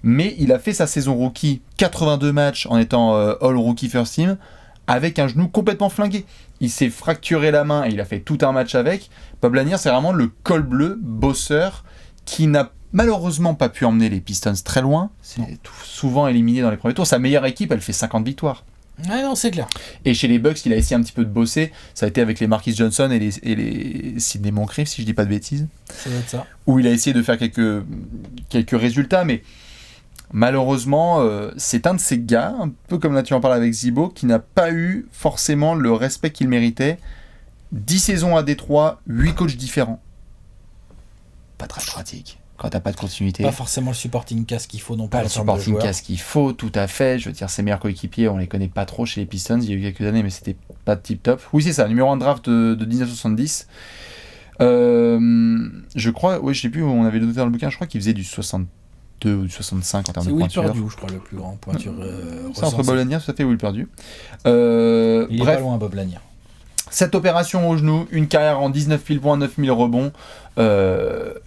mais il a fait sa saison rookie, 82 matchs en étant All Rookie First Team, avec un genou complètement flingué. Il s'est fracturé la main et il a fait tout un match avec. Bob Lanier, c'est vraiment le col bleu, bosseur, qui n'a malheureusement pas pu emmener les Pistons très loin. C'est souvent éliminé dans les premiers tours. Sa meilleure équipe, elle fait 50 victoires. Ouais, non, c'est clair. Et chez les Bucks, il a essayé un petit peu de bosser. Ça a été avec les Marquis Johnson et les Sidney Moncrief, si je dis pas de bêtises. Ça doit être ça. Où il a essayé de faire quelques résultats, mais malheureusement, c'est un de ces gars, un peu comme là tu en parles avec Zibo, qui n'a pas eu forcément le respect qu'il méritait. 10 saisons à Détroit, 8 coachs différents. Pas très pratique. Quand t'as pas de continuité. Pas forcément le supporting cast qu'il faut non plus. Pas le supporting cast qu'il faut, tout à fait. Je veux dire, ses meilleurs coéquipiers, on les connaît pas trop chez les Pistons. Il y a eu quelques années, mais c'était pas tip top. Oui, c'est ça, numéro 1 de draft de 1970. Je crois, oui, je sais plus où on avait noté dans le bouquin, je crois qu'il faisait du 62 ou du 65 en termes de pointure. C'est Will Perdue, je crois, le plus grand pointure. C'est entre Bob Lanier, tout à fait, Will Perdue. Il est Bref, pas loin, Bob Lanier. cette opération au genou, une carrière en 19 000 points, 9 000 rebonds,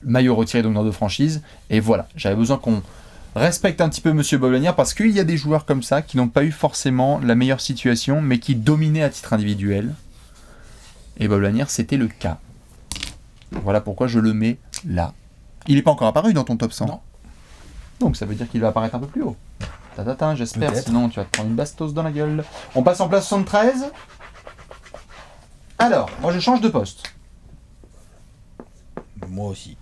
maillot retiré donc dans 2 franchises, et voilà, j'avais besoin qu'on respecte un petit peu Monsieur Bob Lanier, parce qu'il y a des joueurs comme ça qui n'ont pas eu forcément la meilleure situation, mais qui dominaient à titre individuel, et Bob Lanier c'était le cas. Voilà pourquoi je le mets là. Il n'est pas encore apparu dans ton top 100. Non. Donc ça veut dire qu'il va apparaître un peu plus haut. J'espère, Peut-être. sinon tu vas te prendre une bastos dans la gueule. On passe en place 73. Alors, moi je change de poste. Moi aussi.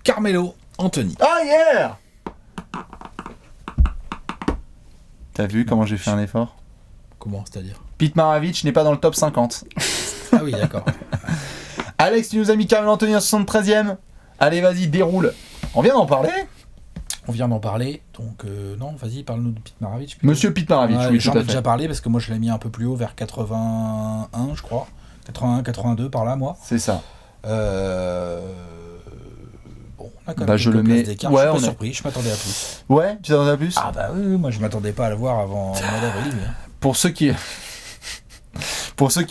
Carmelo Anthony. Ah yeah! T'as vu comment j'ai fait un effort? Comment, c'est-à-dire? Pete Maravich n'est pas dans le top 50. Ah oui, d'accord. Alex, tu nous as mis Carmelo Anthony en 73ème. Allez, vas-y, déroule. On vient d'en parler. On vient d'en parler, donc non, vas-y, parle-nous de Pete Maravich. Plutôt. Monsieur Pete Maravich, Ouais, oui, j'en tout à ai fait. déjà parlé parce que moi je l'ai mis un peu plus haut, vers 81, je crois. 81, 82 par là, moi. C'est ça. Bon, on a quand même Bah, je quelques le mets- places d'écart. ouais, Je suis on pas est- surpris, je m'attendais à plus. Ouais, tu t'attendais à plus? Ah bah oui, moi je m'attendais pas à le voir avant le mois d'avril. Mais... Pour ceux qui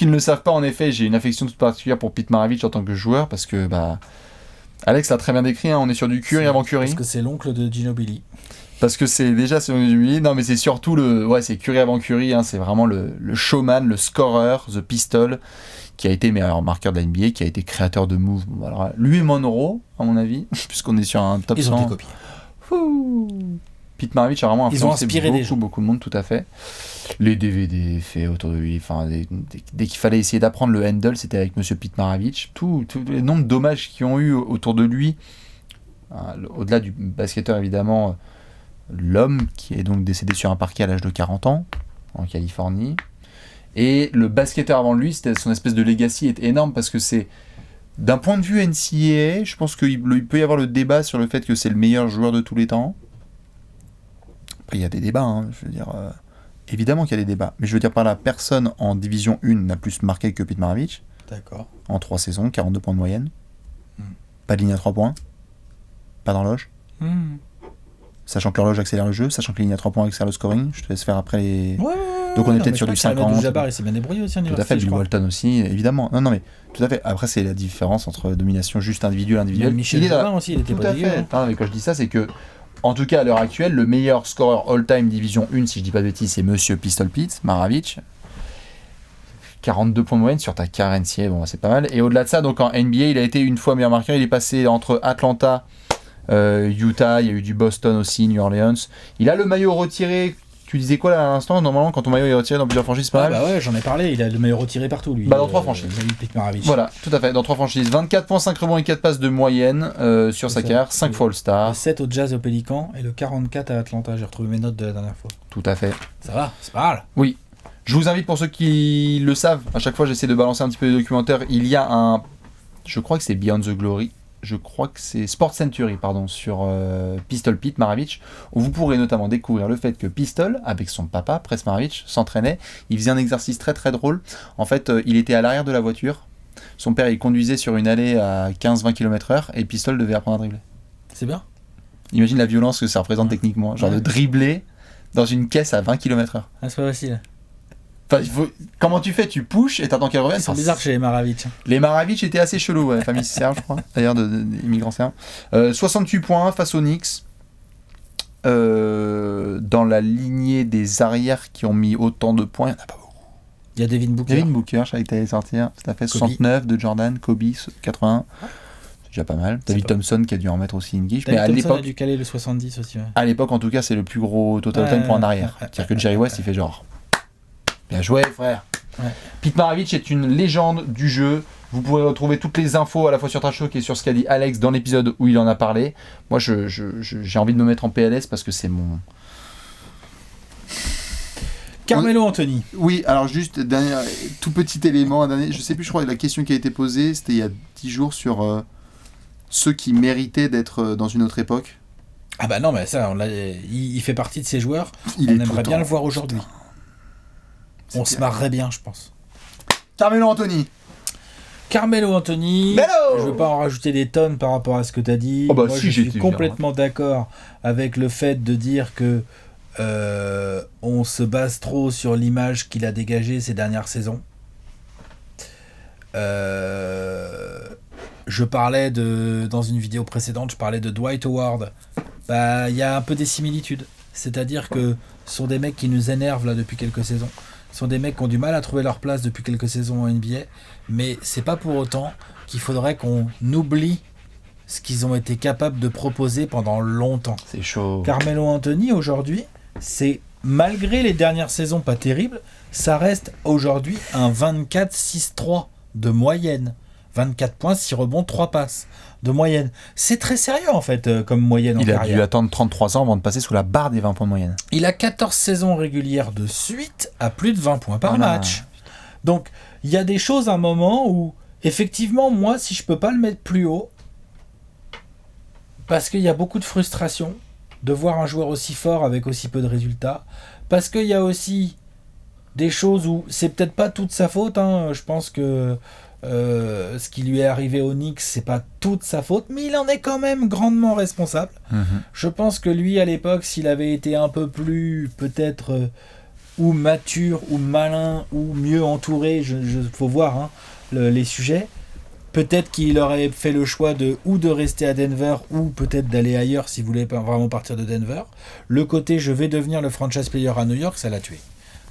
ne le savent pas, en effet, j'ai une affection toute particulière pour Pete Maravich en tant que joueur, parce que bah Alex l'a très bien décrit, hein, on est sur du Curry avant Curry. Parce que c'est l'oncle de Ginobili. Parce que c'est déjà sur du non mais c'est surtout c'est Curry avant Curry, hein, c'est vraiment le showman, le scorer, the pistol, qui a été meilleur marqueur de la NBA, qui a été créateur de moves. Bon, alors, lui et Monroe, à mon avis, puisqu'on est sur un top Ils 100. ont été copiés. Fou. Pete Maravich a vraiment Ils ont influencé inspiré des gens. beaucoup de monde, tout à fait. Les DVD faits autour de lui, enfin, dès qu'il fallait essayer d'apprendre le handle, c'était avec Monsieur Pete Maravich. Tout les nombres d'hommages qu'ils ont eu autour de lui, au-delà du basketteur évidemment, l'homme qui est donc décédé sur un parquet à l'âge de 40 ans, en Californie. Et le basketteur avant lui, c'était son espèce de legacy est énorme, parce que c'est, d'un point de vue NCAA, je pense qu'il peut y avoir le débat sur le fait que c'est le meilleur joueur de tous les temps. Après, il y a des débats, hein, je veux dire, évidemment qu'il y a des débats, mais je veux dire par là, personne en division 1 n'a plus marqué que Pete Maravich, D'accord. en 3 saisons, 42 points de moyenne, Hmm. pas de ligne à 3 points, pas d'horloge, sachant que l'horloge accélère le jeu, sachant que les lignes à 3 points accélèrent le scoring, je te laisse faire après les... Ouais, Donc on est non, peut-être mais sur je du crois que 50. Jabbar, il s'est bien débrouillé aussi en Tout à université, fait, je Bill crois. Walton aussi, évidemment. Non, mais tout à fait. Après, c'est la différence entre domination juste individuelle. Même Michel Il est là. Jobin aussi, il était Tout pas à dégueu. fait. hein. Non, mais quand je dis ça, c'est que, en tout cas, à l'heure actuelle, le meilleur scoreur all-time division 1, si je dis pas de bêtises, c'est Monsieur Pistol Pete Maravich. 42 points de moyenne sur ta carrière NCAA, bon, c'est pas mal. Et au-delà de ça, donc en NBA, il a été une fois meilleur marqueur. Il est passé entre Atlanta, Utah, il y a eu du Boston aussi, New Orleans. Il a le maillot retiré. Tu disais quoi là à l'instant? Normalement, quand ton maillot est retiré dans plusieurs franchises, c'est pas mal. Bah ouais, j'en ai parlé, il a le maillot retiré partout lui. Dans 3 franchises. Pete Maravich. Voilà, tout à fait, dans 3 franchises. 24 points, 5 rebonds et 4 passes de moyenne sur sa carrière, 5 fois All-Star. Le 7 au Jazz au Pélican et le 44 à Atlanta, j'ai retrouvé mes notes de la dernière fois. Tout à fait. Ça va, c'est pas mal. Oui. Je vous invite, pour ceux qui le savent, à chaque fois j'essaie de balancer un petit peu les documentaires, il y a un... Je crois que c'est Beyond the Glory. Je crois que c'est Sport Century, pardon, sur Pistol Pete Maravich, où vous pourrez notamment découvrir le fait que Pistol, avec son papa, Press Maravich, s'entraînait. Il faisait un exercice très très drôle. En fait, il était à l'arrière de la voiture. Son père, il conduisait sur une allée à 15-20 km/h et Pistol devait apprendre à dribbler. C'est bien. Imagine la violence que ça représente techniquement. Genre de dribbler dans une caisse à 20 km/h. Ah, c'est pas facile. Enfin, comment tu fais? Tu pushes et t'attends qu'elle revienne. C'est bizarre chez les Maravich. Les Maravich étaient assez chelous, ouais, famille serbe, je crois, d'ailleurs, d'immigrants serbes. 68 points face aux Knicks. Dans la lignée des arrières qui ont mis autant de points, il n'y en a pas beaucoup. Il y a Devin Booker. Devin Booker, je savais que tu allais sortir. Tout à fait. 69 de Jordan, Kobe, 81. C'est déjà pas mal. David Thompson qui a dû en mettre aussi une guiche. David Mais à Thompson l'époque, a dû caler le 70 aussi. Ouais. à l'époque, en tout cas, c'est le plus gros total time pour un arrière. C'est-à-dire que Jerry West, il fait genre... Bien joué, frère. Ouais. Pete Maravich est une légende du jeu. Vous pourrez retrouver toutes les infos à la fois sur Trash Talk et sur ce qu'a dit Alex dans l'épisode où il en a parlé. Moi, j'ai envie de me mettre en PLS parce que c'est mon... Carmelo Anthony. Oui, alors juste, dernier, tout petit élément, je sais plus, je crois que la question qui a été posée, c'était il y a 10 jours sur ceux qui méritaient d'être dans une autre époque. Ah bah non, mais ça, il fait partie de ces joueurs. On aimerait bien le voir aujourd'hui. On se marrerait bien, je pense. Carmelo Anthony. Carmelo Anthony, Hello. je veux pas en rajouter des tonnes par rapport à ce que tu as dit. Oh bah moi, si, je suis complètement d'accord avec le fait de dire que on se base trop sur l'image qu'il a dégagée ces dernières saisons. Je parlais dans une vidéo précédente, je parlais de Dwight Howard. Bah, il y a un peu des similitudes. C'est-à-dire que ce sont des mecs qui nous énervent là depuis quelques saisons. Ce sont des mecs qui ont du mal à trouver leur place depuis quelques saisons en NBA. Mais c'est pas pour autant qu'il faudrait qu'on oublie ce qu'ils ont été capables de proposer pendant longtemps. C'est chaud. Carmelo Anthony, aujourd'hui, c'est, malgré les dernières saisons pas terribles, ça reste aujourd'hui un 24-6-3 de moyenne. 24 points, 6 rebonds, 3 passes de moyenne. C'est très sérieux en fait comme moyenne en carrière. Il a dû attendre 33 ans avant de passer sous la barre des 20 points de moyenne. Il a 14 saisons régulières de suite à plus de 20 points par match. Donc il y a des choses à un moment où effectivement moi si je peux pas le mettre plus haut parce qu'il y a beaucoup de frustration de voir un joueur aussi fort avec aussi peu de résultats, parce qu'il y a aussi des choses où c'est peut-être pas toute sa faute, hein. Je pense que ce qui lui est arrivé au Knicks, c'est pas toute sa faute, mais il en est quand même grandement responsable. Je pense que lui, à l'époque, s'il avait été un peu plus, peut-être, ou mature, ou malin, ou mieux entouré, faut voir hein, les sujets, peut-être qu'il aurait fait le choix de rester à Denver, ou peut-être d'aller ailleurs s'il voulait vraiment partir de Denver. Le côté « je vais devenir le franchise player à New York », ça l'a tué.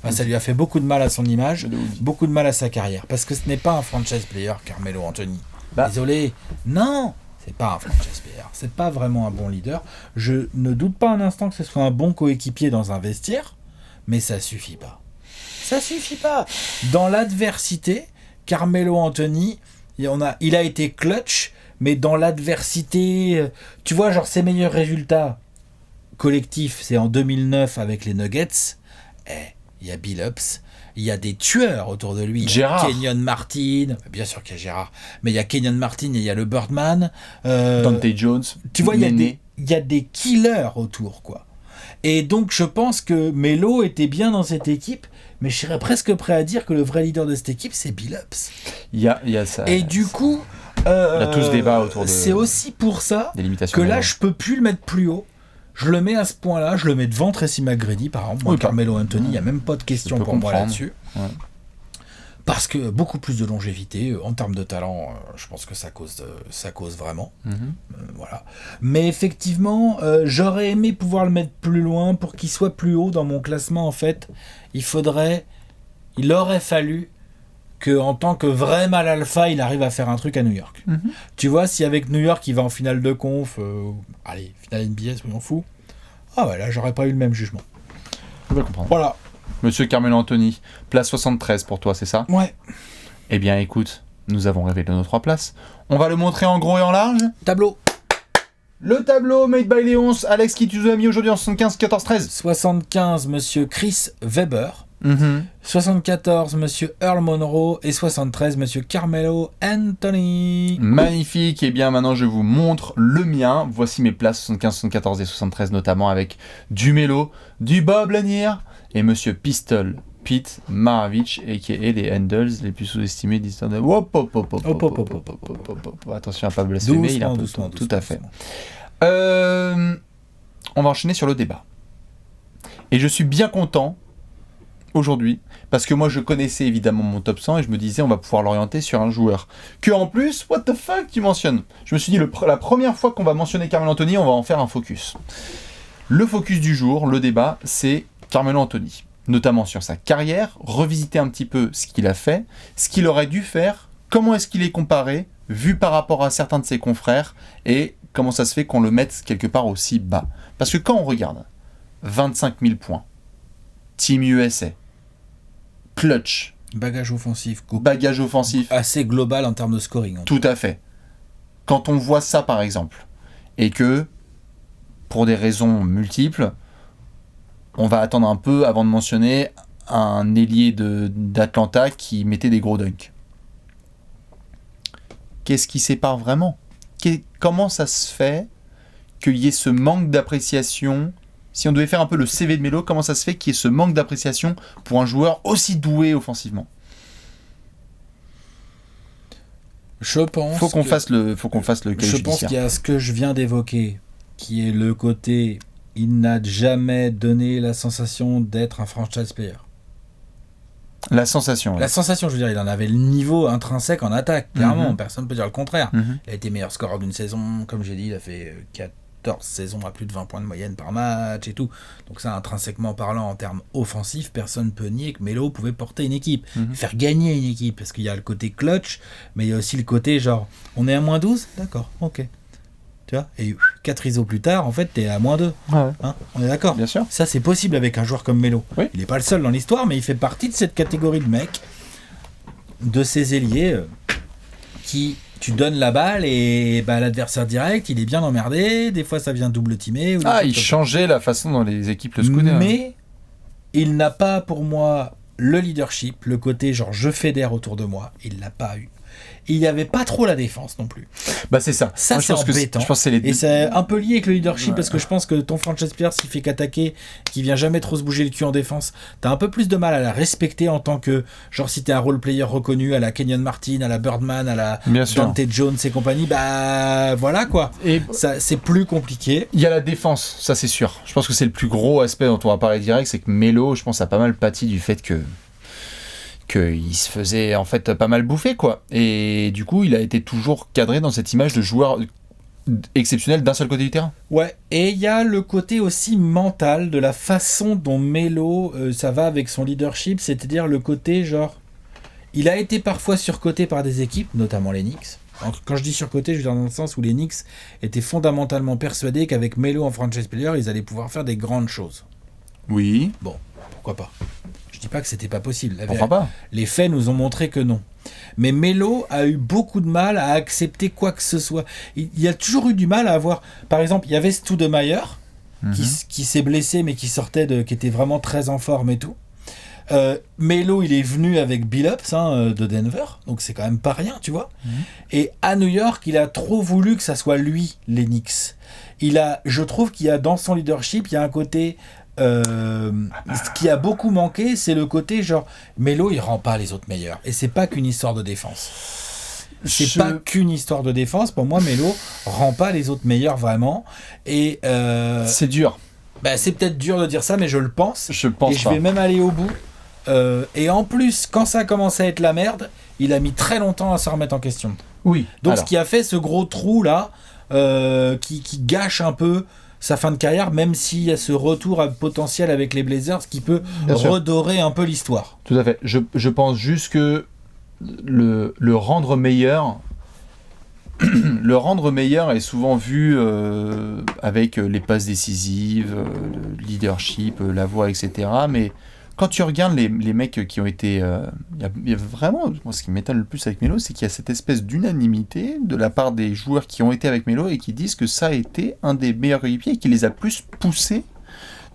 Enfin, ça lui a fait beaucoup de mal à son image, beaucoup de mal à sa carrière. Parce que ce n'est pas un franchise player, Carmelo Anthony. Désolé. Non, c'est pas un franchise player. C'est pas vraiment un bon leader. Je ne doute pas un instant que ce soit un bon coéquipier dans un vestiaire, mais ça suffit pas. Ça suffit pas. Dans l'adversité, Carmelo Anthony, il a été clutch, mais dans l'adversité, tu vois, genre ses meilleurs résultats collectifs, c'est en 2009 avec les Nuggets. Il y a Billups, il y a des tueurs autour de lui. Gérard. Kenyon Martin, bien sûr qu'il y a Gérard, mais il y a Kenyon Martin et il y a le Birdman. Dante Jones. Tu vois, il y a des killers autour, quoi. Et donc, je pense que Melo était bien dans cette équipe, mais je serais presque prêt à dire que le vrai leader de cette équipe, c'est Billups. Il y a ça. Et du coup, il y a tout ce débat autour de. C'est aussi pour ça que là, je peux plus le mettre plus haut. Je le mets à ce point-là, je le mets devant Tracy McGrady, par exemple. Moi, Carmelo Anthony, il n'y a même pas de question pour moi là-dessus. Ouais. Parce que beaucoup plus de longévité, en termes de talent, je pense que ça cause vraiment. Voilà. Mais effectivement, j'aurais aimé pouvoir le mettre plus loin pour qu'il soit plus haut dans mon classement. En fait, il aurait fallu qu'en tant que vrai mâle alpha, il arrive à faire un truc à New York. Tu vois, si avec New York, il va en finale de conf, allez, finale NBA, soyons fous, ah ouais, là, j'aurais pas eu le même jugement. Je peux comprendre. Voilà. Monsieur Carmelo Anthony, place 73 pour toi, c'est ça ? Ouais. Eh bien, écoute, nous avons révélé nos 3 places. On va le montrer en gros et en large. Tableau. Le tableau made by Léonce. Alex, qui tu nous as mis aujourd'hui en 75, 14, 13 ? 75, monsieur Chris Webber. 74, monsieur Earl Monroe. Et 73, monsieur Carmelo Anthony. Magnifique. Et bien, maintenant, je vous montre le mien. Voici mes places 75, 74 et 73, notamment avec du Melo, du Bob Lanier et monsieur Pistol Pete Maravich, a.k.a. les Handles les plus sous-estimés d'histoire de... Attention à pas blasphémer, il a un peu doucement, tout à fait. On va enchaîner sur le débat. Et je suis bien content aujourd'hui, parce que moi je connaissais évidemment mon top 100 et je me disais on va pouvoir l'orienter sur un joueur que en plus, what the fuck, tu mentionnes. Je me suis dit la première fois qu'on va mentionner Carmelo Anthony, on va en faire un focus. Le focus du jour, le débat, c'est Carmelo Anthony, notamment sur sa carrière, revisiter un petit peu ce qu'il a fait, ce qu'il aurait dû faire, comment est-ce qu'il est comparé, vu par rapport à certains de ses confrères, et comment ça se fait qu'on le mette quelque part aussi bas. Parce que quand on regarde 25 000 points, Team USA, clutch, bagage offensif assez global en termes de scoring. Tout à fait. Quand on voit ça par exemple, et que pour des raisons multiples, on va attendre un peu avant de mentionner un ailier d'Atlanta qui mettait des gros dunks. Qu'est-ce qui sépare vraiment ? Comment ça se fait qu'il y ait ce manque d'appréciation ? Si on devait faire un peu le CV de Melo, comment ça se fait qu'il y ait ce manque d'appréciation pour un joueur aussi doué offensivement ? Je pense. Faut qu'on fasse le cas Je judiciaire. pense qu'il y a ce que je viens d'évoquer, qui est le côté, il n'a jamais donné la sensation d'être un franchise player. La sensation. La sensation, je veux dire, il en avait le niveau intrinsèque en attaque, clairement, personne ne peut dire le contraire. Mm-hmm. Il a été meilleur scoreur d'une saison, comme j'ai dit, il a fait 14 saisons à plus de 20 points de moyenne par match et tout. Donc ça, intrinsèquement parlant, en termes offensifs, personne ne peut nier que Melo pouvait porter une équipe, faire gagner une équipe, parce qu'il y a le côté clutch, mais il y a aussi le côté genre, on est à moins 12 ? D'accord, ok. Tu vois ? Et 4 ISO plus tard, en fait, t'es à moins 2. Ouais. Hein ? On est d'accord ? Bien sûr. Ça, c'est possible avec un joueur comme Melo. Oui. Il n'est pas le seul dans l'histoire, mais il fait partie de cette catégorie de mecs, de ces ailiers qui, tu donnes la balle et l'adversaire direct, il est bien emmerdé. Des fois, ça vient double teamer. Il changeait la façon dont les équipes le scoudaient. Mais il n'a pas, pour moi, le leadership, le côté genre je fédère autour de moi. Il l'a pas eu. Il n'y avait pas trop la défense non plus. Bah c'est ça. Ça, moi, c'est embêtant. Je pense que c'est les deux. Et c'est un peu lié avec le leadership parce que je pense que ton franchise player, s'il fait qu'attaquer, qui vient jamais trop se bouger le cul en défense, t'as un peu plus de mal à la respecter en tant que, genre si t'es un role player reconnu à la Kenyon Martin, à la Birdman, à la Dante Jones et compagnie, bah voilà quoi. Et ça, c'est plus compliqué. Il y a la défense, ça c'est sûr. Je pense que c'est le plus gros aspect dont on va parler direct, c'est que Melo, je pense, a pas mal pâti du fait qu'il se faisait en fait pas mal bouffer quoi, et du coup il a été toujours cadré dans cette image de joueur exceptionnel d'un seul côté du terrain. Ouais, et il y a le côté aussi mental de la façon dont Melo ça va avec son leadership, c'est-à-dire le côté genre il a été parfois surcoté par des équipes, notamment les Knicks. Quand je dis surcoté, je veux dire dans le sens où les Knicks étaient fondamentalement persuadés qu'avec Melo en franchise player, ils allaient pouvoir faire des grandes choses. Oui. Bon, pourquoi pas. Je dis pas que c'était pas possible. Pourquoi pas ? Les faits nous ont montré que non. Mais Melo a eu beaucoup de mal à accepter quoi que ce soit. Il a toujours eu du mal à avoir... Par exemple, il y avait Stoudemire qui s'est blessé mais qui était vraiment très en forme et tout. Melo, il est venu avec Billups de Denver, donc c'est quand même pas rien, tu vois. Et à New York, il a trop voulu que ça soit lui, les Knicks. Je trouve qu'il y a dans son leadership, il y a un côté... ce qui a beaucoup manqué, c'est le côté genre Melo il rend pas les autres meilleurs, et c'est pas qu'une histoire de défense. Pas qu'une histoire de défense. Pour moi, Melo rend pas les autres meilleurs vraiment, et c'est dur. C'est peut-être dur de dire ça, mais je le pense. Je pense et je vais même aller au bout. Et en plus, quand ça a commencé à être la merde, il a mis très longtemps à se remettre en question. Oui. Donc ce qui a fait ce gros trou là, qui gâche un peu sa fin de carrière, même s'il y a ce retour à potentiel avec les Blazers qui peut redorer un peu l'histoire. Tout à fait. Je pense juste que le rendre meilleur. Le rendre meilleur est souvent vu avec les passes décisives, le leadership, la voix, etc. Mais quand tu regardes les mecs qui ont été... Il y a vraiment... Moi, ce qui m'étonne le plus avec Melo, c'est qu'il y a cette espèce d'unanimité de la part des joueurs qui ont été avec Melo et qui disent que ça a été un des meilleurs coéquipiers et qui les a plus poussés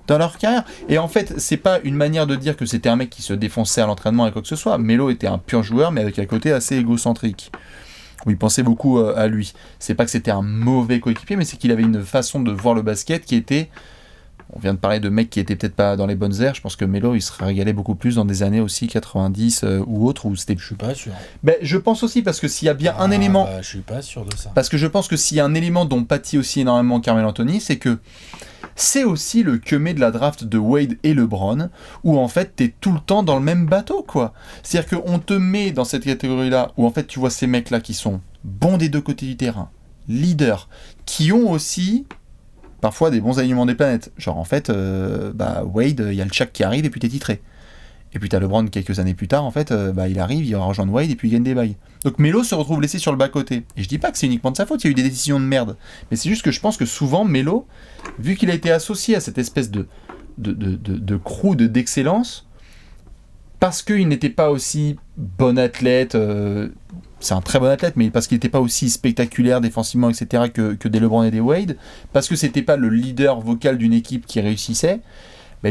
dans leur carrière. Et en fait, c'est pas une manière de dire que c'était un mec qui se défonçait à l'entraînement avec quoi que ce soit. Melo était un pur joueur, mais avec un côté assez égocentrique, où il pensait beaucoup à lui. C'est pas que c'était un mauvais coéquipier, mais c'est qu'il avait une façon de voir le basket qui était... On vient de parler de mecs qui étaient peut-être pas dans les bonnes aires. Je pense que Melo, il se régalait beaucoup plus dans des années aussi 90 ou autres où c'était... Je suis pas sûr. Ben, je pense aussi, parce que s'il y a bien un élément... Bah, je suis pas sûr de ça. Parce que je pense que s'il y a un élément dont pâtit aussi énormément Carmelo Anthony, c'est que c'est aussi le queumé de la draft de Wade et LeBron, où en fait t'es tout le temps dans le même bateau, quoi. C'est-à-dire qu'on te met dans cette catégorie-là, où en fait tu vois ces mecs-là qui sont bons des deux côtés du terrain, leaders, qui ont aussi parfois des bons alignements des planètes. Genre en fait, Wade, il y a le Shaq qui arrive et puis t'es titré. Et puis t'as LeBron quelques années plus tard, en fait, il arrive, il va rejoindre Wade et puis il gagne des bails. Donc Melo se retrouve laissé sur le bas-côté. Et je dis pas que c'est uniquement de sa faute, il y a eu des décisions de merde. Mais c'est juste que je pense que souvent, Melo, vu qu'il a été associé à cette espèce de crew d'excellence, parce qu'il n'était pas aussi bon athlète, c'est un très bon athlète, mais parce qu'il n'était pas aussi spectaculaire défensivement, etc., que des LeBron et des Wade, parce que c'était pas le leader vocal d'une équipe qui réussissait,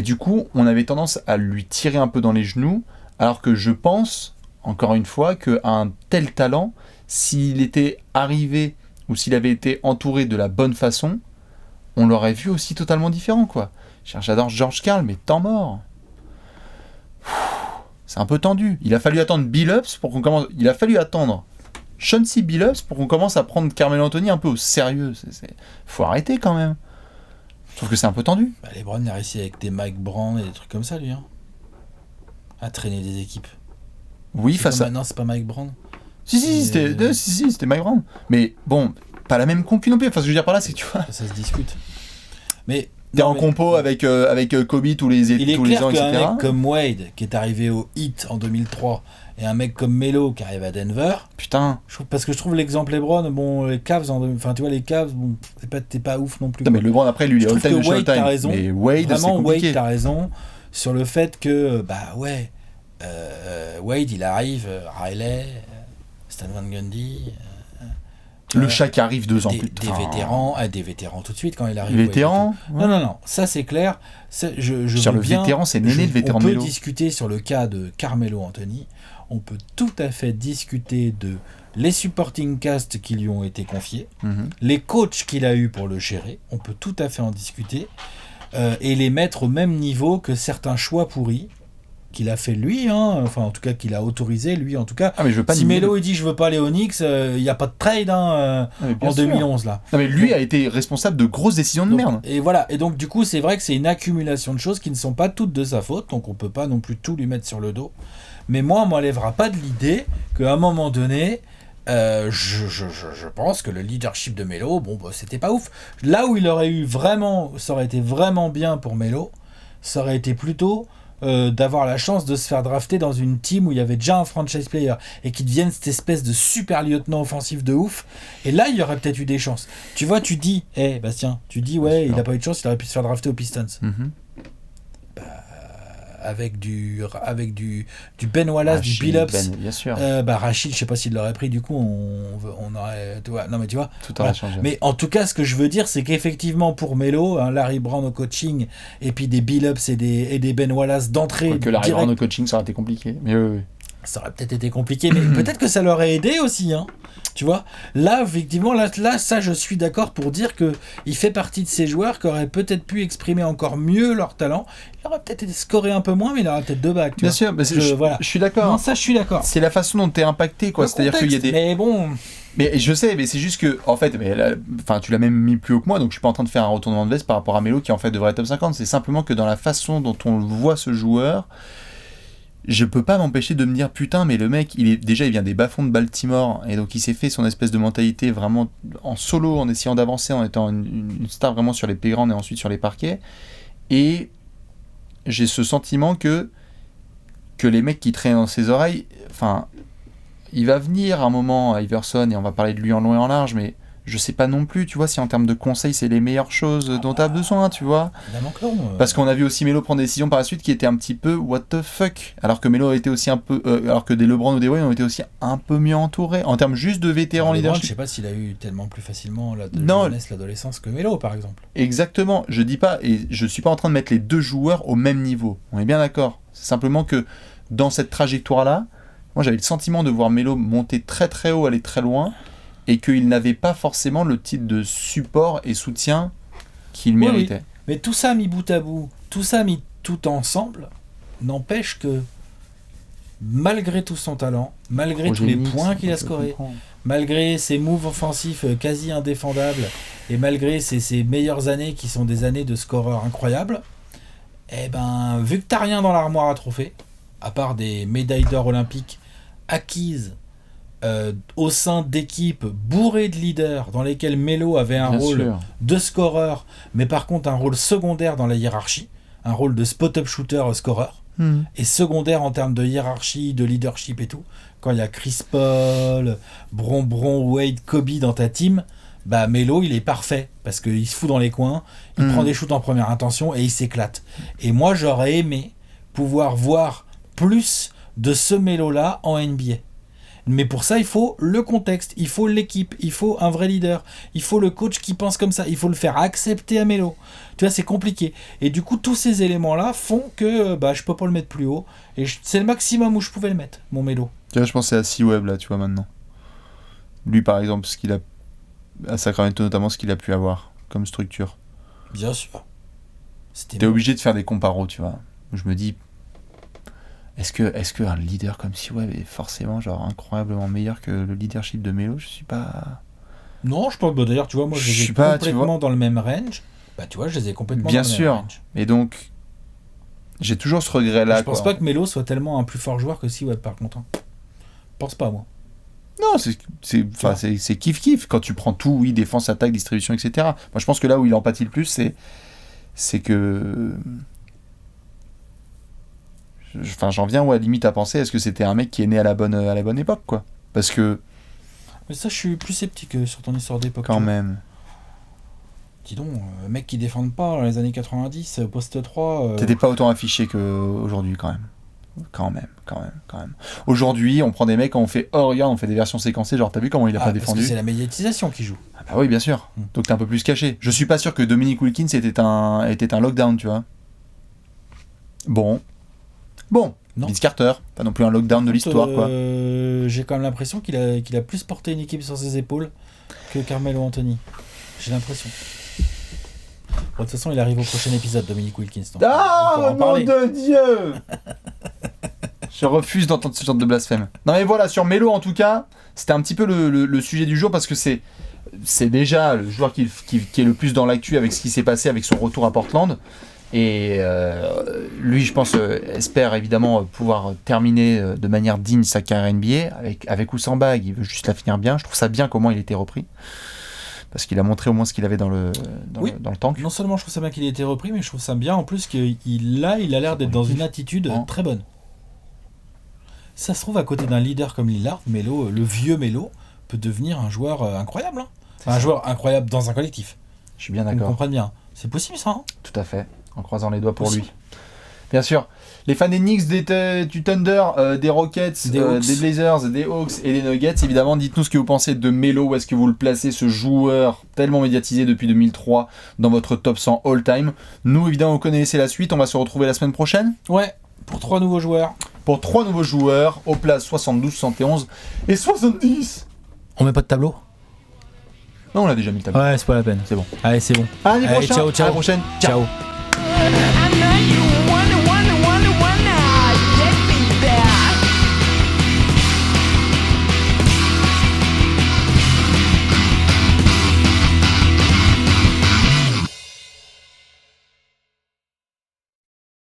du coup, on avait tendance à lui tirer un peu dans les genoux, alors que je pense, encore une fois, qu'à un tel talent, s'il était arrivé, ou s'il avait été entouré de la bonne façon, on l'aurait vu aussi totalement différent, quoi. J'adore George Karl, mais temps mort. C'est un peu tendu. Il a fallu attendre Billups pour qu'on commence... Il a fallu attendre Chauncey Billups pour qu'on commence à prendre Carmelo Anthony un peu au sérieux. Faut arrêter quand même. Je trouve que c'est un peu tendu. LeBron il a réussi avec des Mike Brown et des trucs comme ça, lui. À traîner des équipes. Oui, face à... Non, c'est pas Mike Brown. Si, c'était Mike Brown. Mais bon, pas la même compu non plus. Enfin, ce que je veux dire par là, c'est que tu vois... Ça se discute. Mais... T'es en compo avec Kobe tous les ans, etc. Un mec comme Wade, qui est arrivé au Heat en 2003, et un mec comme Melo, qui arrive à Denver... Putain. Parce que je trouve l'exemple LeBron, bon, les Cavs, enfin, tu vois, les Cavs, bon, t'es pas ouf non plus. Non, mais LeBron, après, lui, il est all-time de Showtime. Raison. Mais Wade, c'est compliqué. Wade, t'as raison sur le fait que, Wade, il arrive, Riley, Stan Van Gundy... Le Shaq arrive 2 ans plus tard. Des vétérans tout de suite quand il arrive. Vétérans Non, ça c'est clair. Sur le vétéran, c'est Néné, le vétéran de Melo. On peut discuter sur le cas de Carmelo Anthony. On peut tout à fait discuter de les supporting cast qui lui ont été confiés, les coachs qu'il a eu pour le gérer. On peut tout à fait en discuter et les mettre au même niveau que certains choix pourris qu'il a fait lui, enfin en tout cas qu'il a autorisé lui en tout cas. Mais je veux pas si Melo il dit je veux pas aller au Knicks, il n'y a pas de trade en 2011 là. Non mais lui a été responsable de grosses décisions de merde. Et voilà, et donc du coup c'est vrai que c'est une accumulation de choses qui ne sont pas toutes de sa faute, donc on peut pas non plus tout lui mettre sur le dos. Mais moi on m'enlèvera pas de l'idée qu'à un moment donné je pense que le leadership de Melo, c'était pas ouf. Là où il aurait eu vraiment, ça aurait été vraiment bien pour Melo, ça aurait été plutôt d'avoir la chance de se faire drafter dans une team où il y avait déjà un franchise player et qui devienne cette espèce de super lieutenant offensif de ouf, et là il y aurait peut-être eu des chances. Tu vois, tu dis Bastien, il a pas eu de chance, il aurait pu se faire drafter aux Pistons. Avec du Ben Wallace, du Billups, bien sûr. Rachid, je sais pas s'il l'aurait pris, du coup on aurait, tu vois, non mais tu vois, tout aurait changé. Mais en tout cas ce que je veux dire c'est qu'effectivement pour Melo, Larry Brown au coaching et puis des Billups et des Ben Wallace d'entrée, que Larry Brown au coaching ça aurait été compliqué, mais oui. Ça aurait peut-être été compliqué, mais peut-être que ça l'aurait aidé aussi, tu vois. Là, effectivement, là, ça, je suis d'accord pour dire que il fait partie de ces joueurs qui auraient peut-être pu exprimer encore mieux leur talent. Il aurait peut-être scoré un peu moins, mais il aurait peut-être 2 bacs. Bien sûr, je suis d'accord. Non, ça, je suis d'accord. C'est la façon dont t'es impacté, quoi. C'est-à-dire qu'il y a des. Mais bon. Mais je sais, mais c'est juste que, en fait, tu l'as même mis plus haut que moi, donc je suis pas en train de faire un retournement de veste par rapport à Melo qui en fait devrait être top 50. C'est simplement que dans la façon dont on voit ce joueur. Je peux pas m'empêcher de me dire putain, mais le mec il vient des bas-fonds de Baltimore et donc il s'est fait son espèce de mentalité vraiment en solo, en essayant d'avancer, en étant une star vraiment sur les playgrounds et ensuite sur les parquets, et j'ai ce sentiment que les mecs qui traînent dans ses oreilles, enfin il va venir un moment, Iverson, et on va parler de lui en long et en large, mais je sais pas non plus, tu vois, si en termes de conseils, c'est les meilleures choses dont tu as besoin, tu vois. Évidemment que non. Parce qu'on a vu aussi Melo prendre des décisions par la suite qui étaient un petit peu what the fuck. Alors que Melo a été aussi un peu. Alors que des LeBron ou des Wayne ont été aussi un peu mieux entourés. En termes juste de vétérans leadership. Je sais pas s'il a eu tellement plus facilement la jeunesse, l'adolescence que Melo, par exemple. Exactement. Je dis pas, et je suis pas en train de mettre les deux joueurs au même niveau. On est bien d'accord. C'est simplement que dans cette trajectoire-là, moi j'avais le sentiment de voir Melo monter très très haut, aller très loin. Et qu'il n'avait pas forcément le titre de support et soutien qu'il méritait. Oui, mais tout ça mis bout à bout, tout ça mis tout ensemble, n'empêche que malgré tout son talent, malgré tous les points qu'il a scorés, malgré ses moves offensifs quasi indéfendables, et malgré ses meilleures années qui sont des années de scoreur incroyables, eh ben, vu que t'as rien dans l'armoire à trophées, à part des médailles d'or olympiques acquises au sein d'équipes bourrées de leaders dans lesquelles Melo avait un rôle de scoreur, mais par contre un rôle secondaire dans la hiérarchie, un rôle de spot-up shooter scoreur, et secondaire en termes de hiérarchie, de leadership et tout. Quand il y a Chris Paul, Bron, Wade, Kobe dans ta team, bah Melo il est parfait parce qu'il se fout dans les coins, il prend des shoots en première intention et il s'éclate. Et moi j'aurais aimé pouvoir voir plus de ce Melo là en NBA. Mais pour ça, il faut le contexte, il faut l'équipe, il faut un vrai leader, il faut le coach qui pense comme ça, il faut le faire accepter à Melo. Tu vois, c'est compliqué. Et du coup, tous ces éléments-là font que je peux pas le mettre plus haut. Et c'est le maximum où je pouvais le mettre, mon Melo. Tu vois, je pensais à C-Web, là, tu vois, maintenant. Lui, par exemple, ce qu'il a... à Sacramento, notamment, ce qu'il a pu avoir comme structure. Bien sûr. T'es obligé de faire des comparos, tu vois. Je me dis... Est-ce que un leader comme C-Web est forcément genre incroyablement meilleur que le leadership de Melo? Je suis pas... Non, je pense que d'ailleurs, tu vois, moi je les ai complètement dans le même range. Bah tu vois, je les ai complètement bien dans le sûr. même range. Et donc, j'ai toujours ce regret-là. Je pense pas que Melo soit tellement un plus fort joueur que C-Web par contre. Je pense pas, moi. Non, c'est kiff-kiff. Quand tu prends tout, oui, défense, attaque, distribution, etc. Moi, je pense que là où il empathie le plus, c'est que... Enfin, j'en viens à la limite à penser, est-ce que c'était un mec qui est né à la bonne époque, quoi? Parce que... Mais ça, je suis plus sceptique sur ton histoire d'époque. Quand même. Dis donc, mec qui défendent pas dans les années 90, poste 3... T'étais pas autant affiché qu'aujourd'hui, quand même. Quand même. Aujourd'hui, on prend des mecs, on fait regarde, on fait des versions séquencées, genre t'as vu comment il a pas défendu? Parce que c'est la médiatisation qui joue. Ah bah oui, bien sûr. Donc t'es un peu plus caché. Je suis pas sûr que Dominique Wilkins était un lockdown, tu vois. Bon, Vince Carter, pas non plus un lockdown de l'histoire, quoi. J'ai quand même l'impression qu'il a plus porté une équipe sur ses épaules que Carmelo Anthony. J'ai l'impression. Bon, de toute façon, il arrive au prochain épisode, Dominique Wilkins. Ah, nom de Dieu. Je refuse d'entendre ce genre de blasphème. Non mais voilà, sur Melo en tout cas, c'était un petit peu le sujet du jour parce que c'est déjà le joueur qui est le plus dans l'actu avec ce qui s'est passé avec son retour à Portland. Et lui, je pense, espère évidemment pouvoir terminer de manière digne sa carrière NBA avec ou sans bague. Il veut juste la finir bien. Je trouve ça bien comment il a été repris. Parce qu'il a montré au moins ce qu'il avait dans le tank. Non seulement je trouve ça bien qu'il ait été repris, mais je trouve ça bien en plus qu'il a l'air d'être dans une attitude très bonne. Ça se trouve à côté d'un leader comme Lillard, Melo, le vieux Melo, peut devenir un joueur incroyable. Hein. Un joueur incroyable dans un collectif. Je suis bien d'accord. On comprend bien. C'est possible ça. Hein. Tout à fait. En croisant les doigts pour lui. Bien sûr. Les fans des Knicks, du Thunder, des Rockets, des Blazers, des Hawks et des Nuggets, évidemment, dites-nous ce que vous pensez de Melo. Où est-ce que vous le placez, ce joueur tellement médiatisé depuis 2003 dans votre top 100 all-time? Nous, évidemment, vous connaissez la suite. On va se retrouver la semaine prochaine. Ouais, pour 3 nouveaux joueurs. Pour 3 nouveaux joueurs, aux places 72, 71 et 70. On met pas de tableau? Non, on a déjà mis le tableau. Ouais, c'est pas la peine. C'est bon. Allez, c'est bon. Allez, ciao. À la prochaine. Ciao.